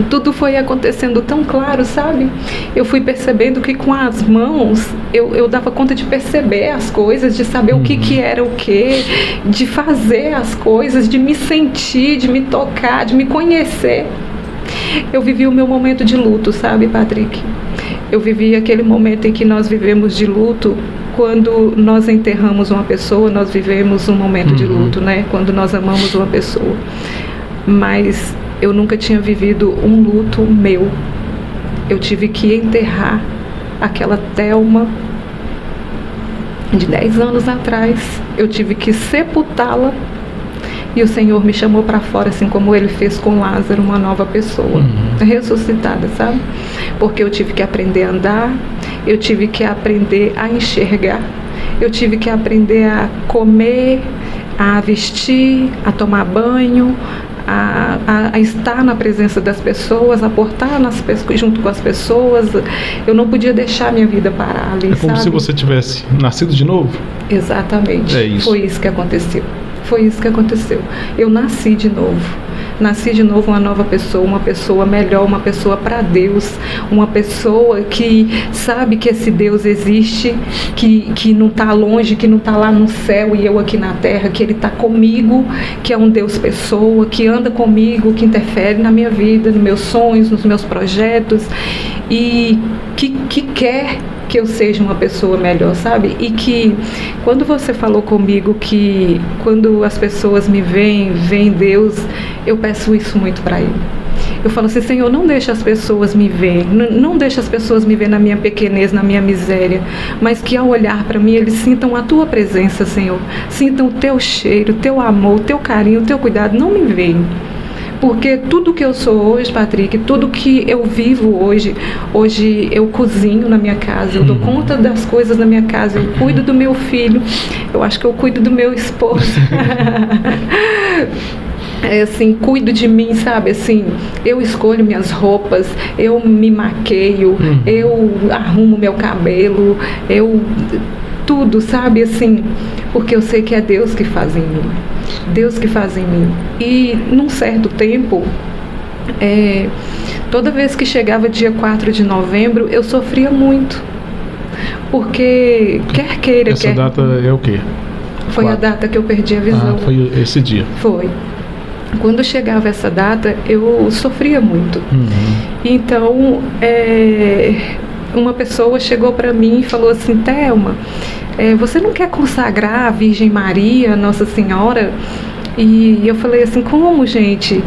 tudo foi acontecendo tão claro, sabe? Eu fui percebendo que com as mãos eu dava conta de perceber as coisas, de saber o que era o que, de fazer as coisas, de me sentir, de me tocar, de me conhecer. Eu vivi o meu momento de luto, sabe, Patrick? Eu vivi aquele momento em que nós vivemos de luto. Quando nós enterramos uma pessoa, nós vivemos um momento de luto, né? Quando nós amamos uma pessoa. Mas eu nunca tinha vivido um luto meu. Eu tive que enterrar aquela Thelma de 10 anos atrás. Eu tive que sepultá-la. E o Senhor me chamou para fora, assim como Ele fez com Lázaro, uma nova pessoa, ressuscitada, sabe? Porque eu tive que aprender a andar, eu tive que aprender a enxergar, eu tive que aprender a comer, a vestir, a tomar banho, a estar na presença das pessoas, a portar junto com as pessoas. Eu não podia deixar minha vida parar ali, É como sabe? se você tivesse nascido de novo? Exatamente. É isso. Foi isso que aconteceu. Foi isso que aconteceu. Eu nasci de novo. Nasci de novo uma nova pessoa, uma pessoa melhor, uma pessoa para Deus, uma pessoa que sabe que esse Deus existe, que não está longe, que não está lá no céu e eu aqui na terra, que Ele está comigo, que é um Deus pessoa, que anda comigo, que interfere na minha vida, nos meus sonhos, nos meus projetos e que quer que eu seja uma pessoa melhor, sabe? E que quando você falou comigo que quando as pessoas me veem Deus, eu peço isso muito para Ele. Eu falo assim, Senhor, não deixa as pessoas me ver, não deixa as pessoas me ver na minha pequenez, na minha miséria, mas que ao olhar para mim, eles sintam a Tua presença, Senhor. Sintam o Teu cheiro, o Teu amor, o Teu carinho, o Teu cuidado. Não me veem. Porque tudo que eu sou hoje, Patrick, tudo que eu vivo hoje eu cozinho na minha casa, eu dou conta das coisas na minha casa, eu cuido do meu filho, eu acho que eu cuido do meu esposo. Assim, cuido de mim, sabe, assim, eu escolho minhas roupas, eu me maqueio, eu arrumo meu cabelo, tudo, sabe, assim, porque eu sei que é Deus que faz em mim. Deus que faz em mim. E num certo tempo, toda vez que chegava dia 4 de novembro, eu sofria muito. Porque quer queira, Essa data é o quê? Foi a data que eu perdi a visão. Foi esse dia. Foi. Quando chegava essa data, eu sofria muito. Então, uma pessoa chegou para mim e falou assim, Thelma, você não quer consagrar a Virgem Maria, Nossa Senhora? E eu falei assim, como, gente?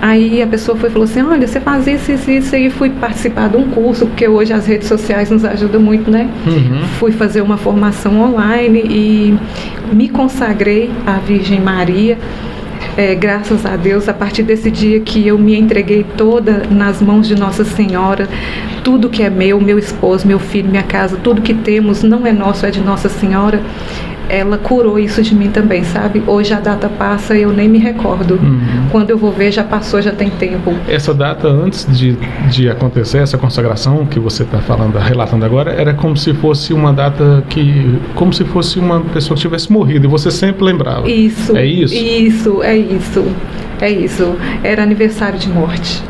Aí a pessoa falou assim, olha, você faz isso, e fui participar de um curso, porque hoje as redes sociais nos ajudam muito, né? Fui fazer uma formação online e me consagrei à Virgem Maria. Graças a Deus, a partir desse dia que eu me entreguei toda nas mãos de Nossa Senhora, tudo que é meu esposo, meu filho, minha casa, tudo que temos não é nosso, é de Nossa Senhora. Ela curou isso de mim também, sabe? Hoje a data passa e eu nem me recordo. Quando eu vou ver, já passou, já tem tempo. Essa data, antes de acontecer essa consagração que você está relatando agora, era como se fosse uma data como se fosse uma pessoa que tivesse morrido e você sempre lembrava. Isso. É isso? É isso. Era aniversário de morte.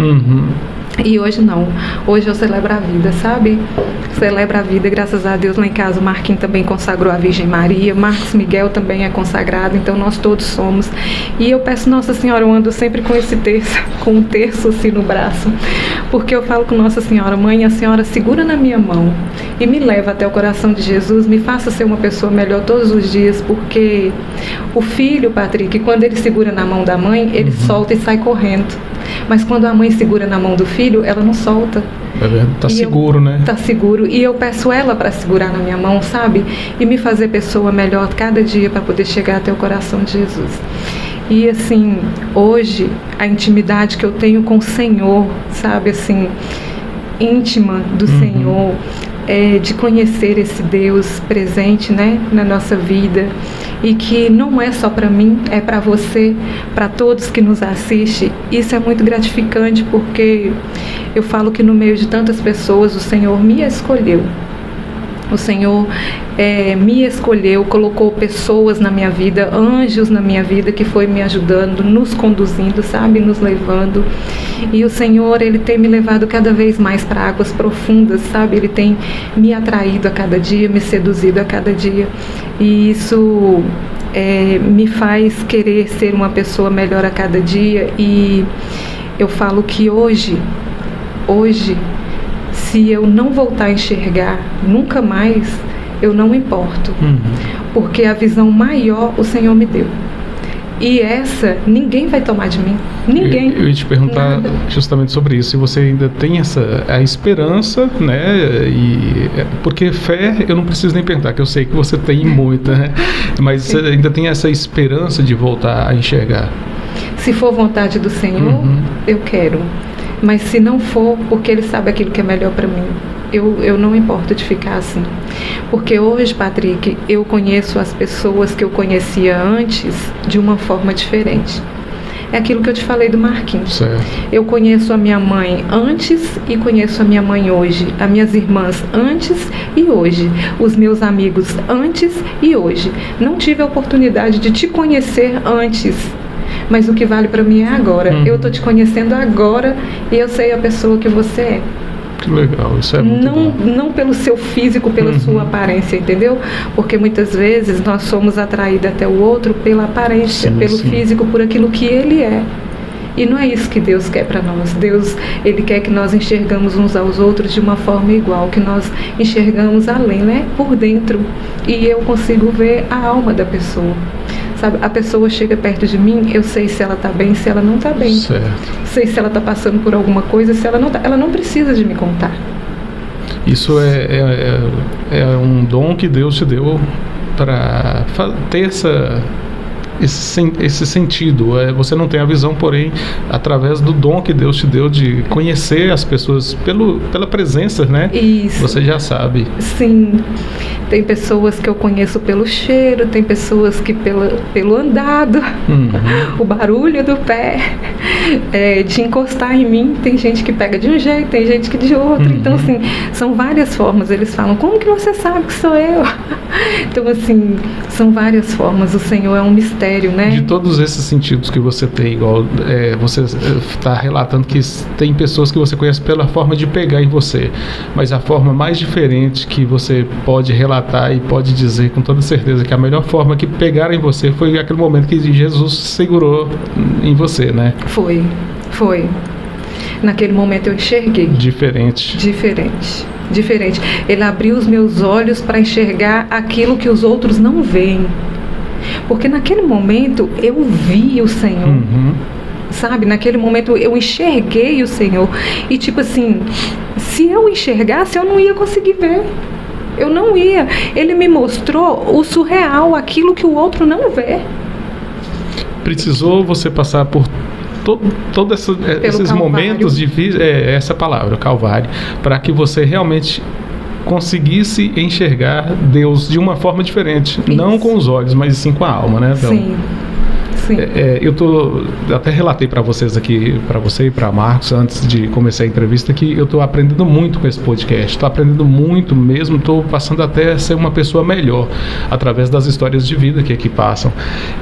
E hoje não, hoje eu celebro a vida, sabe? Celebro a vida, graças a Deus. Lá em casa o Marquinhos também consagrou a Virgem Maria, Marcos Miguel também é consagrado, então nós todos somos. E eu peço Nossa Senhora, eu ando sempre com esse terço, com um terço assim no braço, porque eu falo com Nossa Senhora: Mãe, a Senhora segura na minha mão e me leva até o coração de Jesus, me faça ser uma pessoa melhor todos os dias, porque o filho, Patrick, quando ele segura na mão da mãe, ele solta e sai correndo. Mas quando a mãe segura na mão do filho, ela não solta. É verdade, tá seguro, né? Tá seguro. E eu peço ela para segurar na minha mão, sabe? E me fazer pessoa melhor cada dia para poder chegar até o coração de Jesus. E assim, hoje, a intimidade que eu tenho com o Senhor, sabe, assim, íntima do Senhor, de conhecer esse Deus presente, né, na nossa vida, e que não é só para mim, é para você, para todos que nos assistem. Isso é muito gratificante, porque eu falo que no meio de tantas pessoas o Senhor me escolheu. O Senhor me escolheu, colocou pessoas na minha vida, anjos na minha vida, que foi me ajudando, nos conduzindo, sabe, nos levando. E o Senhor, Ele tem me levado cada vez mais para águas profundas, sabe? Ele tem me atraído a cada dia, me seduzido a cada dia. E isso me faz querer ser uma pessoa melhor a cada dia. E eu falo que hoje, se eu não voltar a enxergar nunca mais, eu não importo, porque a visão maior o Senhor me deu, e essa ninguém vai tomar de mim, ninguém. Eu ia te perguntar justamente sobre isso, se você ainda tem a esperança, né? Porque fé eu não preciso nem perguntar, que eu sei que você tem muita, né? Mas você ainda tem essa esperança de voltar a enxergar? Se for vontade do Senhor, eu quero. Mas se não for, porque Ele sabe aquilo que é melhor para mim, eu não importo de ficar assim. Porque hoje, Patrick, eu conheço as pessoas que eu conhecia antes de uma forma diferente. É aquilo que eu te falei do Marquinhos. Certo. Eu conheço a minha mãe antes e conheço a minha mãe hoje. As minhas irmãs antes e hoje. Os meus amigos antes e hoje. Não tive a oportunidade de te conhecer antes, mas o que vale para mim é agora. Eu tô te conhecendo agora e eu sei a pessoa que você é. Que legal, isso é muito bom. Não pelo seu físico, pela sua aparência, entendeu? Porque muitas vezes nós somos atraídos até o outro pela aparência, pelo físico, por aquilo que ele é. E não é isso que Deus quer para nós. Deus, Ele quer que nós enxergamos uns aos outros de uma forma igual, que nós enxergamos além, né? Por dentro. E eu consigo ver a alma da pessoa. Sabe, a pessoa chega perto de mim, eu sei se ela está bem, se ela não está bem. Certo. Sei se ela está passando por alguma coisa, se ela não está. Ela não precisa de me contar. Isso é um dom que Deus te deu para ter esse sentido. Você não tem a visão, porém, através do dom que Deus te deu de conhecer as pessoas pela presença, né? Isso. Você já sabe. Sim. Tem pessoas que eu conheço pelo cheiro, tem pessoas que pelo andado, o barulho do pé, de encostar em mim. Tem gente que pega de um jeito, tem gente que de outro. Então, assim, são várias formas. Eles falam: como que você sabe que sou eu? Então, assim, são várias formas. O Senhor é um mistério, né? De todos esses sentidos que você tem, igual você está relatando que tem pessoas que você conhece pela forma de pegar em você, mas a forma mais diferente que você pode relatar e pode dizer com toda certeza que a melhor forma que pegaram em você foi aquele momento que Jesus segurou em você, né? Foi. Naquele momento eu enxerguei. Diferente. Ele abriu os meus olhos para enxergar aquilo que os outros não veem. Porque naquele momento eu vi o Senhor. Sabe? Naquele momento eu enxerguei o Senhor. E tipo assim, se eu enxergasse, eu não ia conseguir ver. Eu não ia. Ele me mostrou o surreal, aquilo que o outro não vê. Precisou você passar por todos esses momentos difíceis, essa palavra, Calvário, para que você realmente conseguisse enxergar Deus de uma forma diferente. Isso. Não com os olhos, mas sim com a alma, né? Então, Sim. Eu até relatei para vocês aqui, para você e para Marcos, antes de começar a entrevista, que eu estou aprendendo muito com esse podcast. Estou aprendendo muito mesmo, estou passando até a ser uma pessoa melhor através das histórias de vida que aqui passam.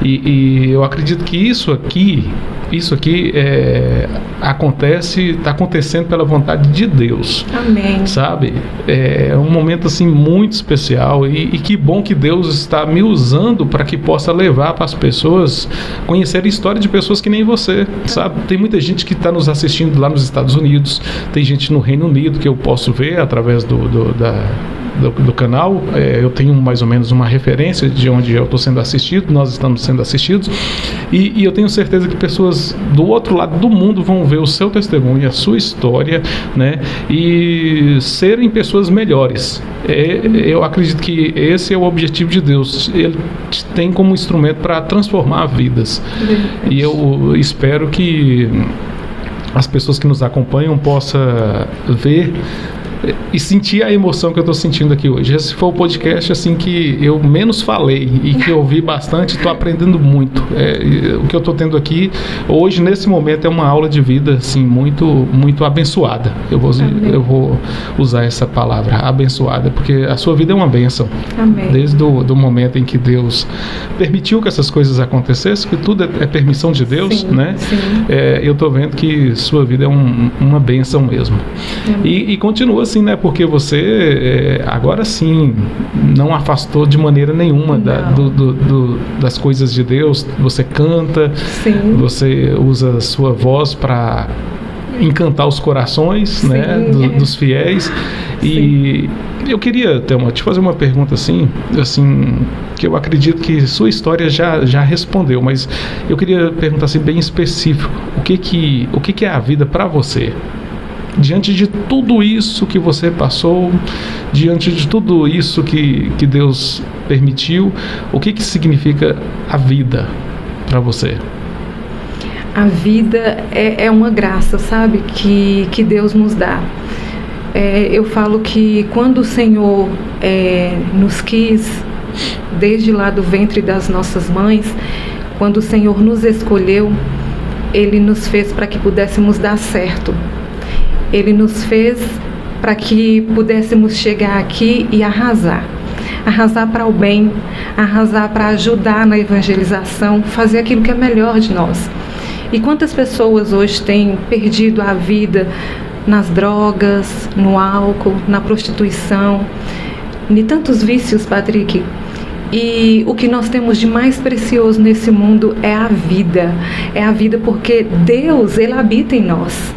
E eu acredito que isso aqui está acontecendo pela vontade de Deus. Amém. Sabe? É um momento assim muito especial e que bom que Deus está me usando para que possa levar para as pessoas conhecer a história de pessoas que nem você, sabe? Tem muita gente que está nos assistindo lá nos Estados Unidos, tem gente no Reino Unido que eu posso ver através do canal. Eu tenho mais ou menos uma referência de onde eu estou sendo assistido, nós estamos sendo assistidos, e eu tenho certeza que pessoas do outro lado do mundo vão ver o seu testemunho, a sua história, né, e serem pessoas melhores. Eu acredito que esse é o objetivo de Deus. Ele te tem como instrumento para transformar vidas, e eu espero que as pessoas que nos acompanham possam ver e sentir a emoção que eu estou sentindo aqui hoje. Esse foi o podcast assim que eu menos falei e que eu ouvi bastante. Estou aprendendo muito. O que eu estou tendo aqui hoje, nesse momento, é uma aula de vida assim, muito, muito abençoada. Eu vou usar essa palavra, abençoada, porque a sua vida é uma bênção. Amém. Desde do momento em que Deus permitiu que essas coisas acontecessem, que tudo é permissão de Deus, sim, né? Sim. Eu estou vendo que sua vida é uma bênção mesmo. E continua assim, né? Porque você agora sim não afastou de maneira nenhuma das coisas de Deus. Você canta, sim, você usa a sua voz para encantar os corações, sim, né, dos fiéis. Sim. E eu queria, Thelma, te fazer uma pergunta assim, que eu acredito que sua história já respondeu, mas eu queria perguntar assim bem específico. O que é a vida para você? Diante de tudo isso que você passou, diante de tudo isso que Deus permitiu, o que significa a vida para você? A vida é uma graça, sabe, que Deus nos dá. Eu falo que quando o Senhor nos quis, desde lá do ventre das nossas mães, quando o Senhor nos escolheu, Ele nos fez para que pudéssemos dar certo. Ele nos fez para que pudéssemos chegar aqui e arrasar para o bem, arrasar para ajudar na evangelização, fazer aquilo que é melhor de nós. E quantas pessoas hoje têm perdido a vida nas drogas, no álcool, na prostituição, em tantos vícios, Patrick. E o que nós temos de mais precioso nesse mundo é a vida. É a vida porque Deus, Ele habita em nós.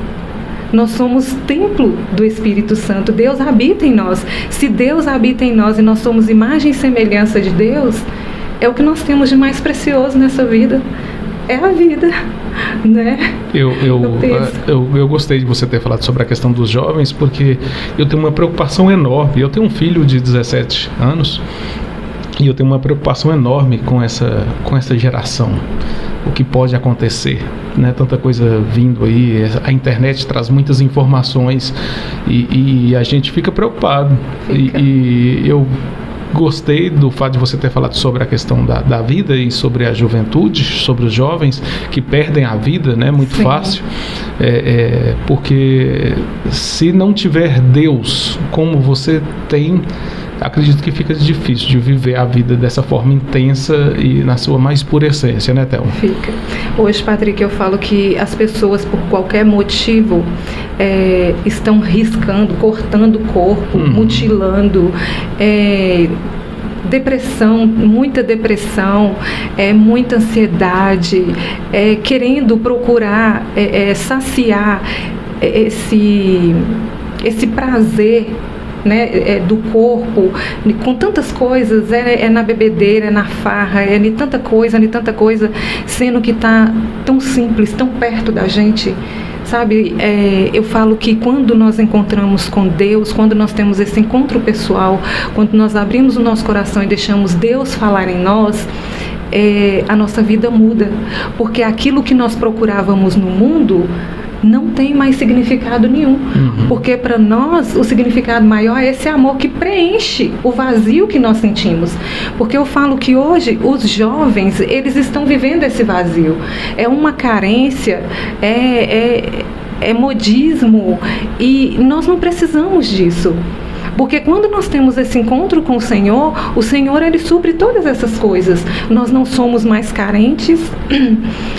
Nós somos templo do Espírito Santo. Deus habita em nós. Se Deus habita em nós e nós somos imagem e semelhança de Deus, é o que nós temos de mais precioso nessa vida. É a vida, né? Eu gostei de você ter falado sobre a questão dos jovens, porque eu tenho uma preocupação enorme. Eu tenho um filho de 17 anos e eu tenho uma preocupação enorme com essa geração. O que pode acontecer, né? Tanta coisa vindo aí, a internet traz muitas informações e a gente fica preocupado. E eu gostei do fato de você ter falado sobre a questão da vida e sobre a juventude, sobre os jovens que perdem a vida, né? Muito Sim. fácil, porque se não tiver Deus como você tem, acredito que fica difícil de viver a vida dessa forma intensa e na sua mais pura essência, né, Thelma? Fica. Hoje, Patrick, eu falo que as pessoas, por qualquer motivo, estão riscando, cortando o corpo, mutilando, depressão, muita ansiedade, querendo procurar saciar esse prazer, né, do corpo, com tantas coisas, na bebedeira, na farra, de tanta coisa, sendo que está tão simples, tão perto da gente, sabe? Eu falo que quando nós encontramos com Deus, quando nós temos esse encontro pessoal, quando nós abrimos o nosso coração e deixamos Deus falar em nós, a nossa vida muda, porque aquilo que nós procurávamos no mundo não tem mais significado nenhum. Porque para nós o significado maior é esse amor que preenche o vazio que nós sentimos. Porque eu falo que hoje os jovens, eles estão vivendo esse vazio. É uma carência, é modismo, e nós não precisamos disso. Porque quando nós temos esse encontro com o Senhor ele supre todas essas coisas. Nós não somos mais carentes,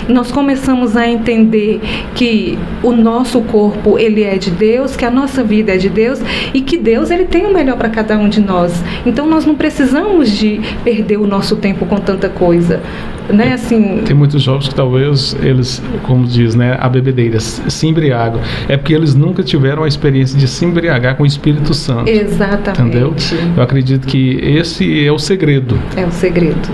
nós começamos a entender que o nosso corpo, ele é de Deus, que a nossa vida é de Deus e que Deus, ele tem o melhor para cada um de nós. Então nós não precisamos de perder o nosso tempo com tanta coisa. Né, assim... Tem muitos jovens que talvez eles, como diz, né, a bebedeira, se embriagam. É porque eles nunca tiveram a experiência de se embriagar com o Espírito Santo. Exatamente. Entendeu? Eu acredito que esse é o segredo. É o segredo.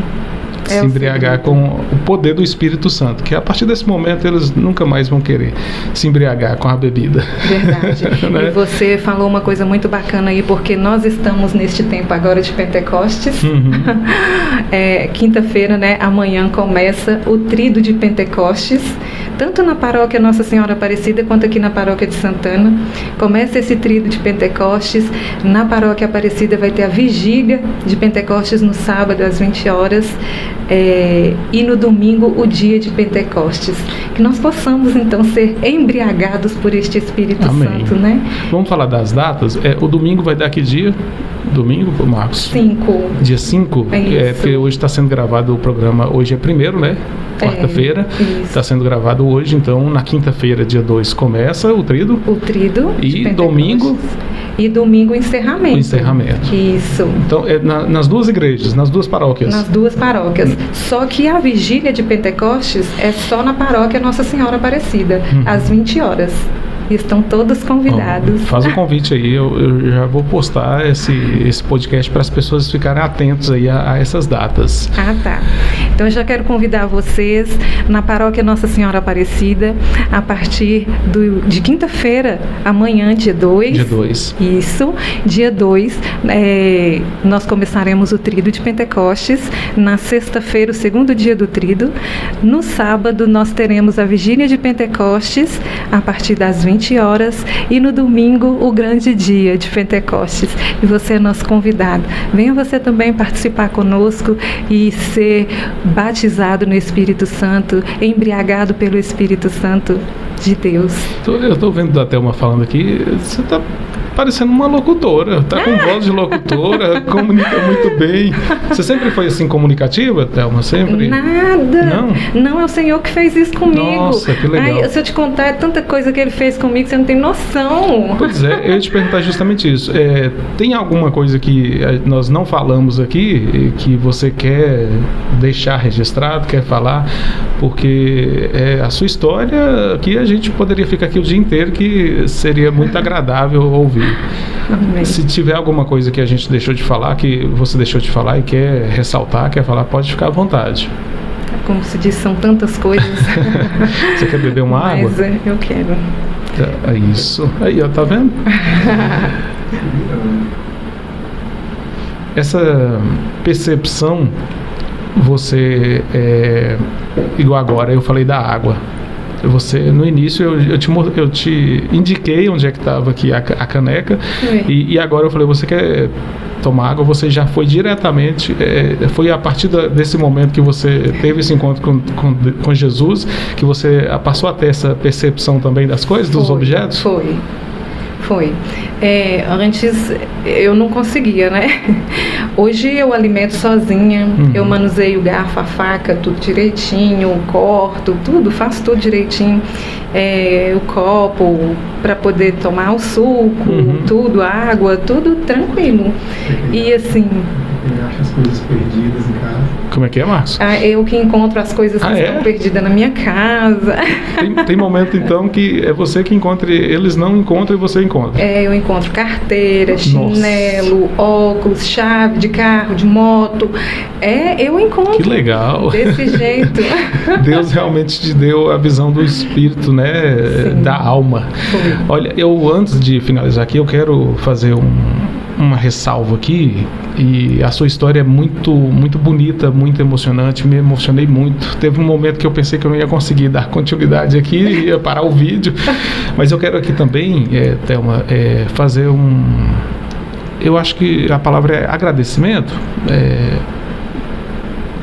Se embriagar com o poder do Espírito Santo, que a partir desse momento eles nunca mais vão querer se embriagar com a bebida. Verdade. Né? E você falou uma coisa muito bacana aí, porque nós estamos neste tempo agora de Pentecostes. Quinta-feira, né, amanhã começa o Tríduo de Pentecostes, tanto na paróquia Nossa Senhora Aparecida quanto aqui na paróquia de Santana. Começa esse Tríduo de Pentecostes. Na paróquia Aparecida vai ter a vigília de Pentecostes no sábado às 20 horas. E no domingo o dia de Pentecostes, que nós possamos então ser embriagados por este Espírito Santo, né? Vamos falar das datas. O domingo vai dar que dia? Domingo, Marcos? 5. Dia 5? Porque hoje está sendo gravado o programa, hoje é 1º, né? Quarta-feira, está sendo gravado hoje, então na quinta-feira, dia 2, começa o Tríduo. O Tríduo. E domingo? E domingo o encerramento. O encerramento. Isso. Então, nas duas igrejas, nas duas paróquias. Nas duas paróquias. Só que a vigília de Pentecostes é só na paróquia Nossa Senhora Aparecida, às 20 horas. Estão todos convidados. Faz o convite aí, eu já vou postar esse podcast para as pessoas ficarem atentos aí a essas datas. Ah, tá. Então eu já quero convidar vocês na paróquia Nossa Senhora Aparecida a partir de quinta-feira, amanhã, dia 2. Dia 2. Isso, dia 2, nós começaremos o Tríduo de Pentecostes. Na sexta-feira, o segundo dia do Tríduo. No sábado, nós teremos a vigília de Pentecostes a partir das 20 horas e no domingo o grande dia de Pentecostes. E você é nosso convidado. Venha você também participar conosco e ser batizado no Espírito Santo, embriagado pelo Espírito Santo de Deus. Eu estou vendo a Thelma falando aqui, você está parecendo uma locutora, tá com voz de locutora, comunica muito bem. Você sempre foi assim comunicativa, Thelma? Sempre? Nada. Não, é o Senhor que fez isso comigo. Nossa, que legal. Ai, se eu te contar, é tanta coisa que Ele fez comigo, você não tem noção. Pois é, eu ia te perguntar justamente isso. Tem alguma coisa que nós não falamos aqui, que você quer deixar registrado, quer falar? Porque a sua história aqui, a gente poderia ficar aqui o dia inteiro, que seria muito agradável ouvir. Amém. Se tiver alguma coisa que a gente deixou de falar, que você deixou de falar e quer ressaltar, quer falar, pode ficar à vontade. Como se diz, são tantas coisas. Você quer beber uma água? Mas eu quero. É isso. Aí, ó, tá vendo? Essa percepção, você, igual agora, eu falei da água. Você, no início, eu te indiquei onde é que estava aqui a caneca, e agora eu falei, você quer tomar água? Você já foi diretamente, foi a partir desse momento que você teve esse encontro com Jesus, que você passou a ter essa percepção também das coisas, dos objetos? Foi. Antes eu não conseguia, né? Hoje eu alimento sozinha, eu manuseio o garfo, a faca, tudo direitinho, corto, tudo, faço tudo direitinho. O copo para poder tomar o suco, tudo, água, tudo tranquilo. E assim... Ele acha as coisas perdidas em casa. Como é que é, Marcos? Eu que encontro as coisas que estão perdidas na minha casa. Tem momento, então, que é você que encontra, eles não encontram e você encontra. Eu encontro carteira, chinelo, óculos, chave de carro, de moto. Eu encontro. Que legal. Desse jeito. Deus realmente te deu a visão do espírito, né? Sim. Da alma. Foi. Olha, antes de finalizar aqui, eu quero fazer uma ressalva aqui, e a sua história é muito, muito bonita, muito emocionante, me emocionei muito. Teve um momento que eu pensei que eu não ia conseguir dar continuidade aqui, ia parar o vídeo, mas eu quero aqui também, Thelma, fazer eu acho que a palavra é agradecimento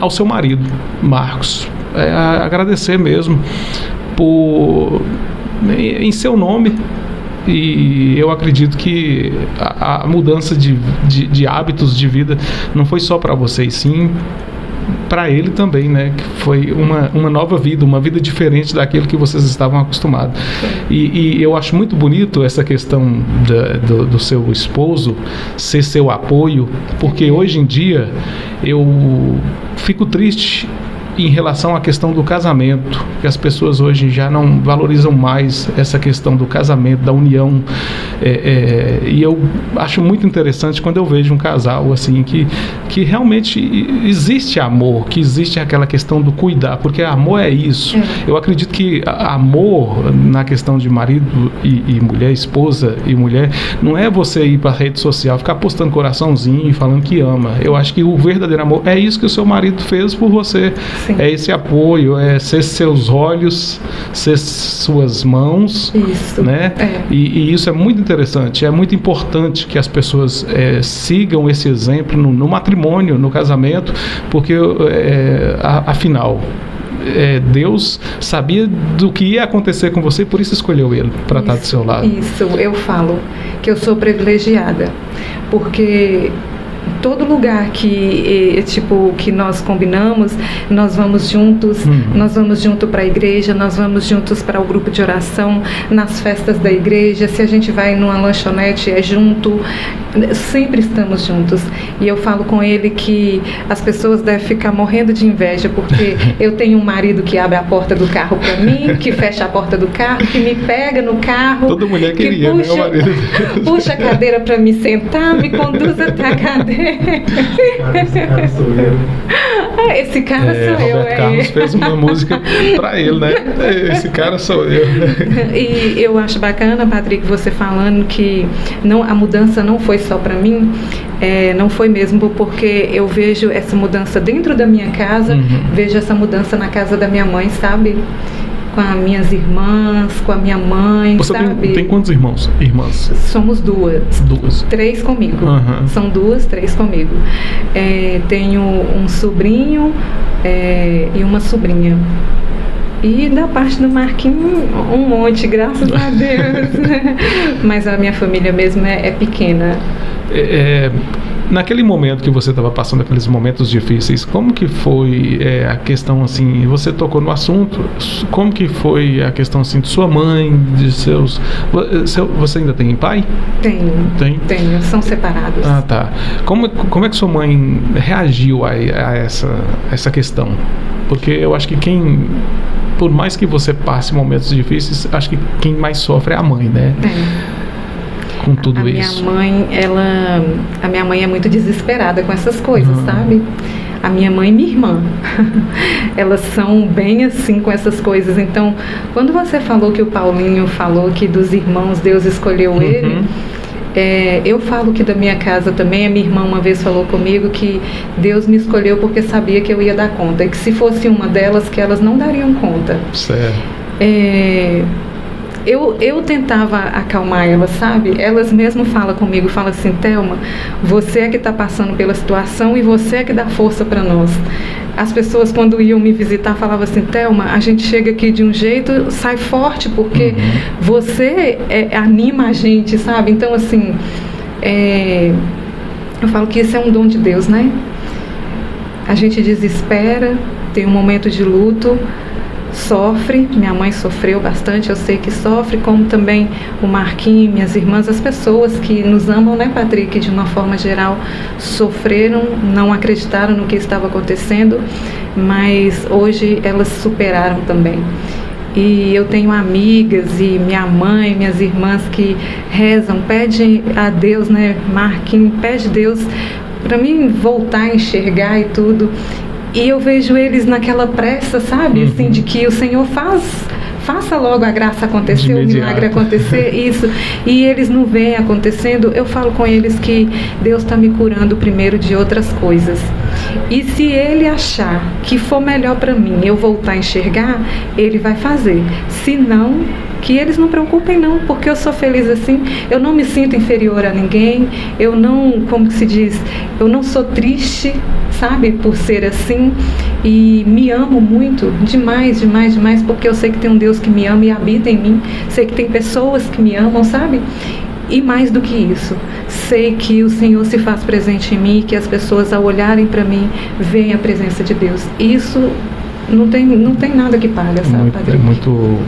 ao seu marido, Marcos. Agradecer mesmo em seu nome. E eu acredito que a mudança de hábitos de vida não foi só para vocês, sim para ele também, né? Que foi uma nova vida, uma vida diferente daquilo que vocês estavam acostumados. E eu acho muito bonito essa questão do seu esposo ser seu apoio, porque hoje em dia eu fico triste em relação à questão do casamento, que as pessoas hoje já não valorizam mais essa questão do casamento, da união, e eu acho muito interessante quando eu vejo um casal assim, que realmente existe amor, que existe aquela questão do cuidar, porque amor é isso. Eu acredito que amor na questão de marido e mulher, esposa e mulher, não é você ir para a rede social, ficar postando coraçãozinho e falando que ama. Eu acho que o verdadeiro amor é isso que o seu marido fez por você. Sim. É esse apoio, é ser seus olhos, ser suas mãos. Isso. Né? E isso é muito interessante, é muito importante que as pessoas sigam esse exemplo no matrimônio, no casamento, porque afinal Deus sabia do que ia acontecer com você, por isso escolheu ele para estar do seu lado. Isso, eu falo que eu sou privilegiada, porque todo lugar que nós combinamos, nós vamos juntos, nós vamos junto para a igreja, nós vamos juntos para o grupo de oração, nas festas da igreja, se a gente vai numa lanchonete junto, sempre estamos juntos. E eu falo com ele que as pessoas devem ficar morrendo de inveja, porque eu tenho um marido que abre a porta do carro para mim, que fecha a porta do carro, que me pega no carro, toda mulher queria, puxa, meu marido. Puxa a cadeira para me sentar, me conduz até a cadeira. Esse cara sou eu. Esse cara sou eu. Roberto Carlos fez uma música para ele, né? Esse cara sou eu. E eu acho bacana, Patrick, você falando que a mudança não foi só para mim, não foi mesmo, porque eu vejo essa mudança dentro da minha casa, vejo essa mudança na casa da minha mãe, sabe? Com as minhas irmãs, com a minha mãe, você sabe? Tem quantos irmãos? Somos duas. 3 comigo. São 2, 3 comigo. Tenho um sobrinho e uma sobrinha. E da parte do Marquinhos, um monte, graças a Deus. Mas a minha família mesmo é pequena. Naquele momento que você estava passando aqueles momentos difíceis, como que foi a questão assim, você tocou no assunto, como que foi a questão assim de sua mãe, de seus... Você ainda tem pai? Tenho, são separados. Ah, tá. Como é que sua mãe reagiu a essa questão? Porque eu acho que por mais que você passe momentos difíceis, acho que quem mais sofre é a mãe, né? Com tudo isso. A minha mãe é muito desesperada com essas coisas, sabe? A minha mãe e minha irmã, elas são bem assim com essas coisas. Então, quando você falou que o Paulinho falou que dos irmãos Deus escolheu ele, eu falo que da minha casa também, a minha irmã uma vez falou comigo que Deus me escolheu porque sabia que eu ia dar conta, e que se fosse uma delas, que elas não dariam conta. Certo. Eu tentava acalmar elas, sabe? Elas mesmo falam comigo, falam assim: Thelma, você é que está passando pela situação e você é que dá força para nós. As pessoas, quando iam me visitar, falavam assim: Thelma, a gente chega aqui de um jeito, sai forte, porque você anima a gente, sabe? Então, assim, eu falo que isso é um dom de Deus, né? A gente desespera, tem um momento de luto, sofre, minha mãe sofreu bastante, eu sei que sofre, como também o Marquinhos, minhas irmãs, as pessoas que nos amam, né, Patrick, de uma forma geral, sofreram, não acreditaram no que estava acontecendo, mas hoje elas superaram também. E eu tenho amigas e minha mãe, minhas irmãs que rezam, pedem a Deus, né, Marquinhos, pede a Deus para mim voltar a enxergar e tudo. E eu vejo eles naquela pressa, sabe? Assim, de que o Senhor faça logo a graça acontecer, o imediato. milagre acontecer, isso. E eles não veem acontecendo, eu falo com eles que Deus está me curando primeiro de outras coisas. E se Ele achar que for melhor para mim eu voltar a enxergar, Ele vai fazer. Se não, que eles não preocupem não, porque eu sou feliz assim, eu não me sinto inferior a ninguém, eu não, como que se diz, eu não sou triste, sabe, por ser assim, e me amo muito, demais, demais, demais, porque eu sei que tem um Deus que me ama e habita em mim, sei que tem pessoas que me amam, sabe? E mais do que isso, sei que o Senhor se faz presente em mim e que as pessoas, ao olharem para mim, veem a presença de Deus. Isso não tem nada que paga, sabe, Padre? É muito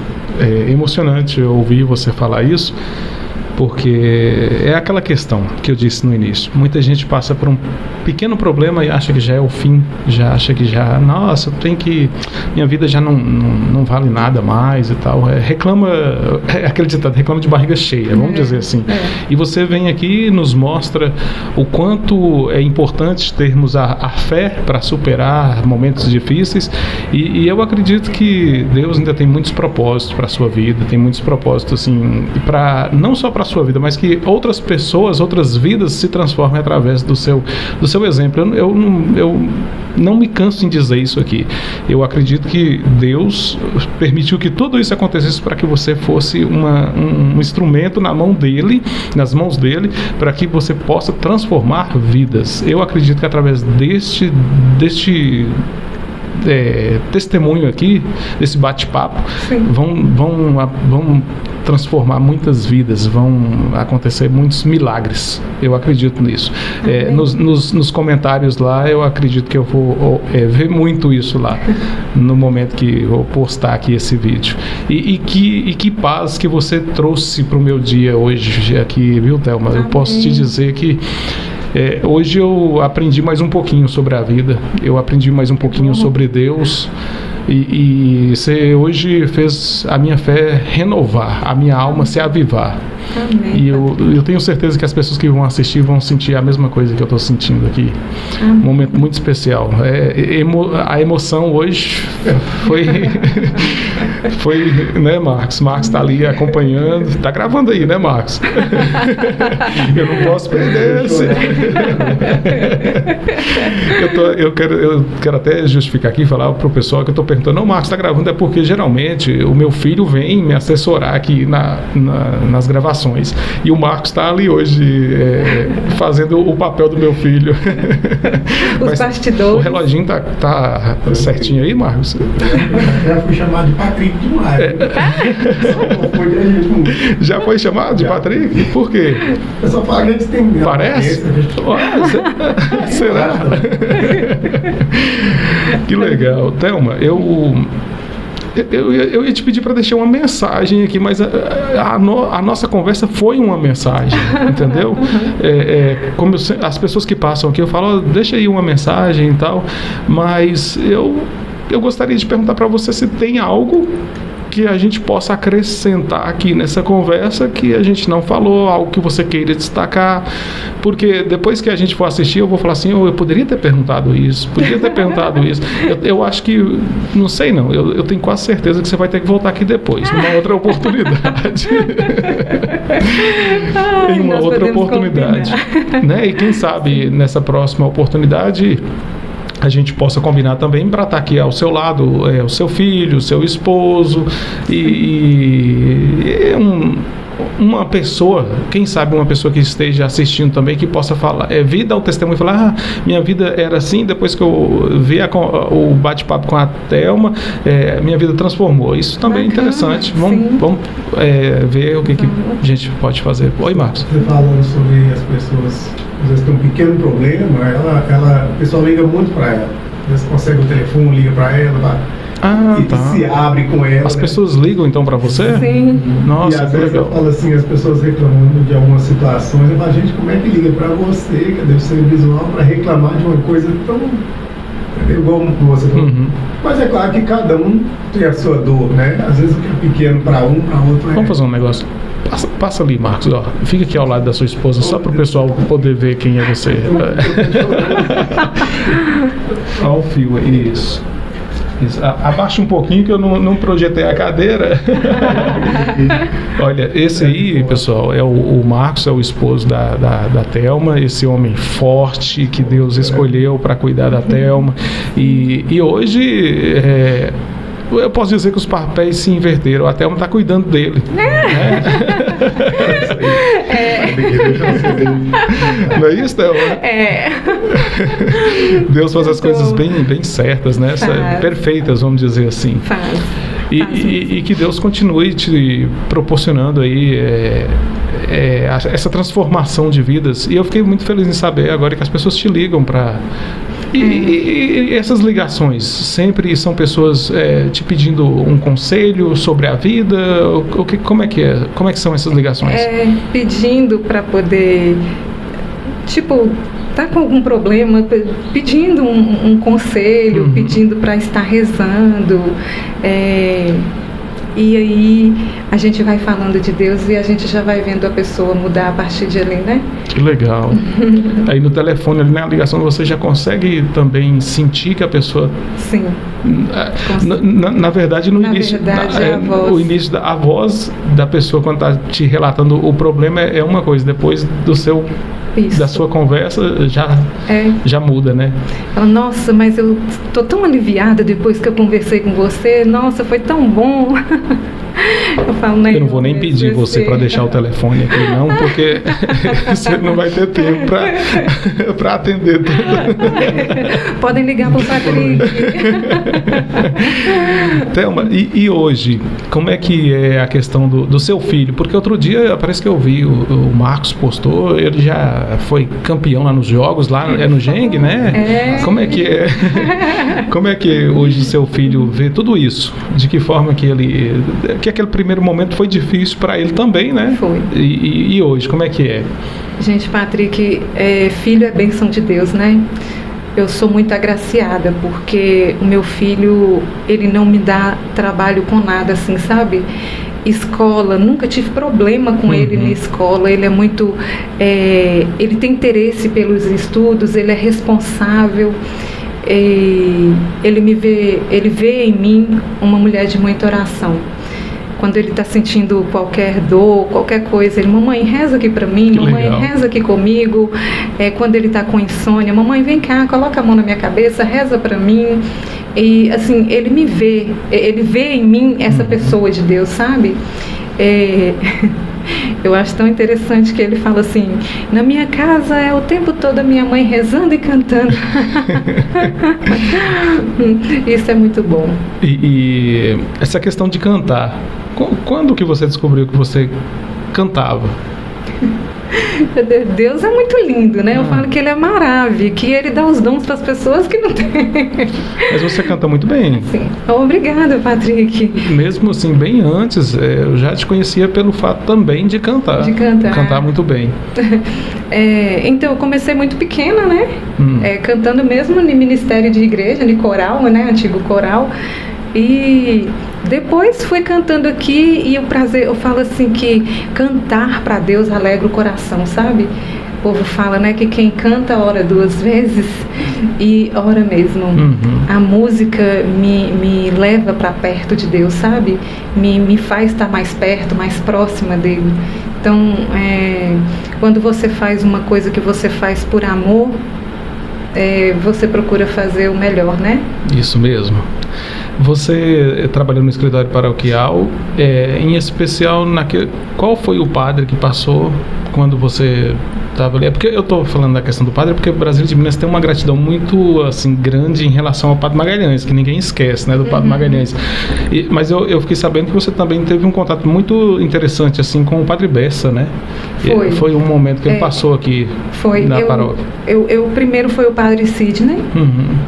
emocionante ouvir você falar isso, porque é aquela questão que eu disse no início. Muita gente passa por um pequeno problema e acha que já é o fim, já acha que já, nossa, minha vida já não vale nada mais e tal. Reclama, aquele ditado, reclama de barriga cheia, vamos dizer assim. E você vem aqui e nos mostra o quanto é importante termos a fé para superar momentos difíceis, e eu acredito que Deus ainda tem muitos propósitos para a sua vida, tem muitos propósitos assim, não só para a sua vida, mas que outras pessoas, outras vidas se transformem através do seu exemplo. Eu não me canso em dizer isso aqui. Eu acredito que Deus permitiu que tudo isso acontecesse para que você fosse um instrumento nas mãos dele, para que você possa transformar vidas. Eu acredito que através deste testemunho aqui, desse bate-papo, vão transformar muitas vidas, vão acontecer muitos milagres. Eu acredito nisso. Nos comentários lá, eu acredito que eu vou ver muito isso lá, no momento que eu postar aqui esse vídeo. E que paz que você trouxe para o meu dia hoje aqui, viu, Thelma? Eu posso te dizer que hoje eu aprendi mais um pouquinho sobre a vida, eu aprendi mais um pouquinho sobre Deus, e você hoje fez a minha fé renovar, a minha alma se avivar. Amém. E eu tenho certeza que as pessoas que vão assistir vão sentir a mesma coisa que eu estou sentindo aqui. Amém. Um momento muito especial. A emoção hoje foi, né, Marcos? Marcos está ali acompanhando. Está gravando aí, né, Marcos? Eu não posso perder esse. Eu quero até justificar aqui, falar para o pessoal que eu estou perguntando, não, Marcos, está gravando, é porque geralmente o meu filho vem me assessorar aqui nas gravações. E o Marcos está ali hoje fazendo o papel do meu filho. Os bastidores. O reloginho tá certinho aí, Marcos? Já fui chamado de Patrick demais. Já foi chamado de Patrick? Por quê? Eu só falo que a gente tem... Parece? Será? Que legal. Thelma, eu ia te pedir para deixar uma mensagem aqui, mas a nossa conversa foi uma mensagem, entendeu? Como as pessoas que passam aqui, eu falo, deixa aí uma mensagem e tal, mas eu gostaria de perguntar para você se tem algo que a gente possa acrescentar aqui nessa conversa que a gente não falou, algo que você queira destacar, porque depois que a gente for assistir eu vou falar assim, eu poderia ter perguntado isso, eu acho que, não sei não, eu tenho quase certeza que você vai ter que voltar aqui depois, numa outra oportunidade. Em uma outra oportunidade, né? E quem sabe nessa próxima oportunidade a gente possa combinar também para estar aqui ao seu lado, o seu filho, o seu esposo uma pessoa, quem sabe uma pessoa que esteja assistindo também, que possa falar, vir dar o testemunho e falar, minha vida era assim, depois que eu vi o bate-papo com a Thelma, minha vida transformou. Isso também é interessante. Vamos ver o que a gente pode fazer. Oi, Marcos. Você falando sobre as pessoas, às vezes tem um pequeno problema, o pessoal liga muito para ela. Às vezes consegue o telefone, liga para ela, se abre com ela. As pessoas ligam então para você? Sim. Nossa, e às que vezes legal. eu falo assim, as pessoas reclamando de algumas situações, eu falo, gente, como é que liga para você, que deve ser visual, para reclamar de uma coisa tão igual você falou. Mas é claro que cada um tem a sua dor, né? Às vezes o que é pequeno para um, para outro Vamos fazer um negócio. Passa ali, Marcos, ó. Fica aqui ao lado da sua esposa, só para o pessoal poder ver quem é você. Olha o fio aí, isso. Abaixa um pouquinho que eu não projetei a cadeira. Olha, esse aí, pessoal, é o Marcos, é o esposo da Thelma, esse homem forte que Deus escolheu para cuidar da Thelma. E hoje... eu posso dizer que os papéis se inverteram. A Thelma está cuidando dele. Não é isso, Thelma? Deus faz as coisas bem certas, né? Perfeitas, vamos dizer assim. E que Deus continue te proporcionando aí essa transformação de vidas. E eu fiquei muito feliz em saber agora que as pessoas te ligam para... E essas ligações sempre são pessoas te pedindo um conselho sobre a vida? Como é que são essas ligações? Pedindo para poder, tá com algum problema, pedindo um conselho, pedindo para estar rezando. E aí a gente vai falando de Deus e a gente já vai vendo a pessoa mudar a partir de ali, né? Que legal. Aí no telefone, ali na ligação, você já consegue também sentir que a pessoa... Sim. Na verdade, a voz da pessoa quando está te relatando o problema é uma coisa, depois da sua conversa já muda, né? Nossa, mas eu tô tão aliviada depois que eu conversei com você. Nossa, foi tão bom. Eu falo, né? Eu não vou nem pedir você para deixar o telefone aqui, não, porque você não vai ter tempo para atender tudo. Podem ligar para o Patrick. Thelma, e hoje, como é que é a questão do seu filho? Porque outro dia, parece que eu vi, o Marcos postou, ele já foi campeão lá nos jogos, lá no Geng, né? Como é que é? Como é que hoje o seu filho vê tudo isso? De que forma que aquele primeiro momento foi difícil para ele também, né? Foi. E hoje, como é que é? Gente, Patrick, filho é bênção de Deus, né? Eu sou muito agraciada, porque o meu filho, ele não me dá trabalho com nada, assim, sabe? Escola, nunca tive problema com ele na escola. Ele é muito... ele tem interesse pelos estudos, ele é responsável. Ele vê em mim uma mulher de muita oração. Quando ele está sentindo qualquer dor, qualquer coisa, ele, mamãe, reza aqui para mim, mamãe, reza aqui comigo. Quando ele está com insônia, mamãe, vem cá, coloca a mão na minha cabeça, reza para mim. E assim, ele me vê, ele vê em mim essa pessoa de Deus, sabe? Eu acho tão interessante que ele fala assim, na minha casa é o tempo todo a minha mãe rezando e cantando. Isso é muito bom. E essa questão de cantar, quando que você descobriu que você cantava? Deus é muito lindo, né? Eu falo que ele é maravilhoso, que ele dá os dons para as pessoas que não têm. Mas você canta muito bem. Sim. Obrigada, Patrick. Mesmo assim, bem antes, eu já te conhecia pelo fato também de cantar. De cantar. Cantar muito bem. Então, eu comecei muito pequena, né? Cantando mesmo no ministério de igreja, de coral, né? Antigo coral. E depois fui cantando aqui e o prazer, eu falo assim que cantar para Deus alegra o coração, sabe? O povo fala, né, que quem canta ora duas vezes e ora mesmo. A música me leva para perto de Deus, sabe? Me faz estar mais perto, mais próxima dele. Então, quando você faz uma coisa que você faz por amor, você procura fazer o melhor, né? Isso mesmo. Você trabalhou no escritório paroquial, em especial qual foi o padre que passou quando você estava ali? Porque eu estou falando da questão do padre, porque o Brasil de Minas tem uma gratidão muito assim, grande em relação ao Padre Magalhães, que ninguém esquece, né, do Padre Magalhães. Mas eu fiquei sabendo que você também teve um contato muito interessante assim, com o Padre Bessa, né? Foi um momento que ele passou aqui na paróquia. Primeiro foi o Padre Sidney,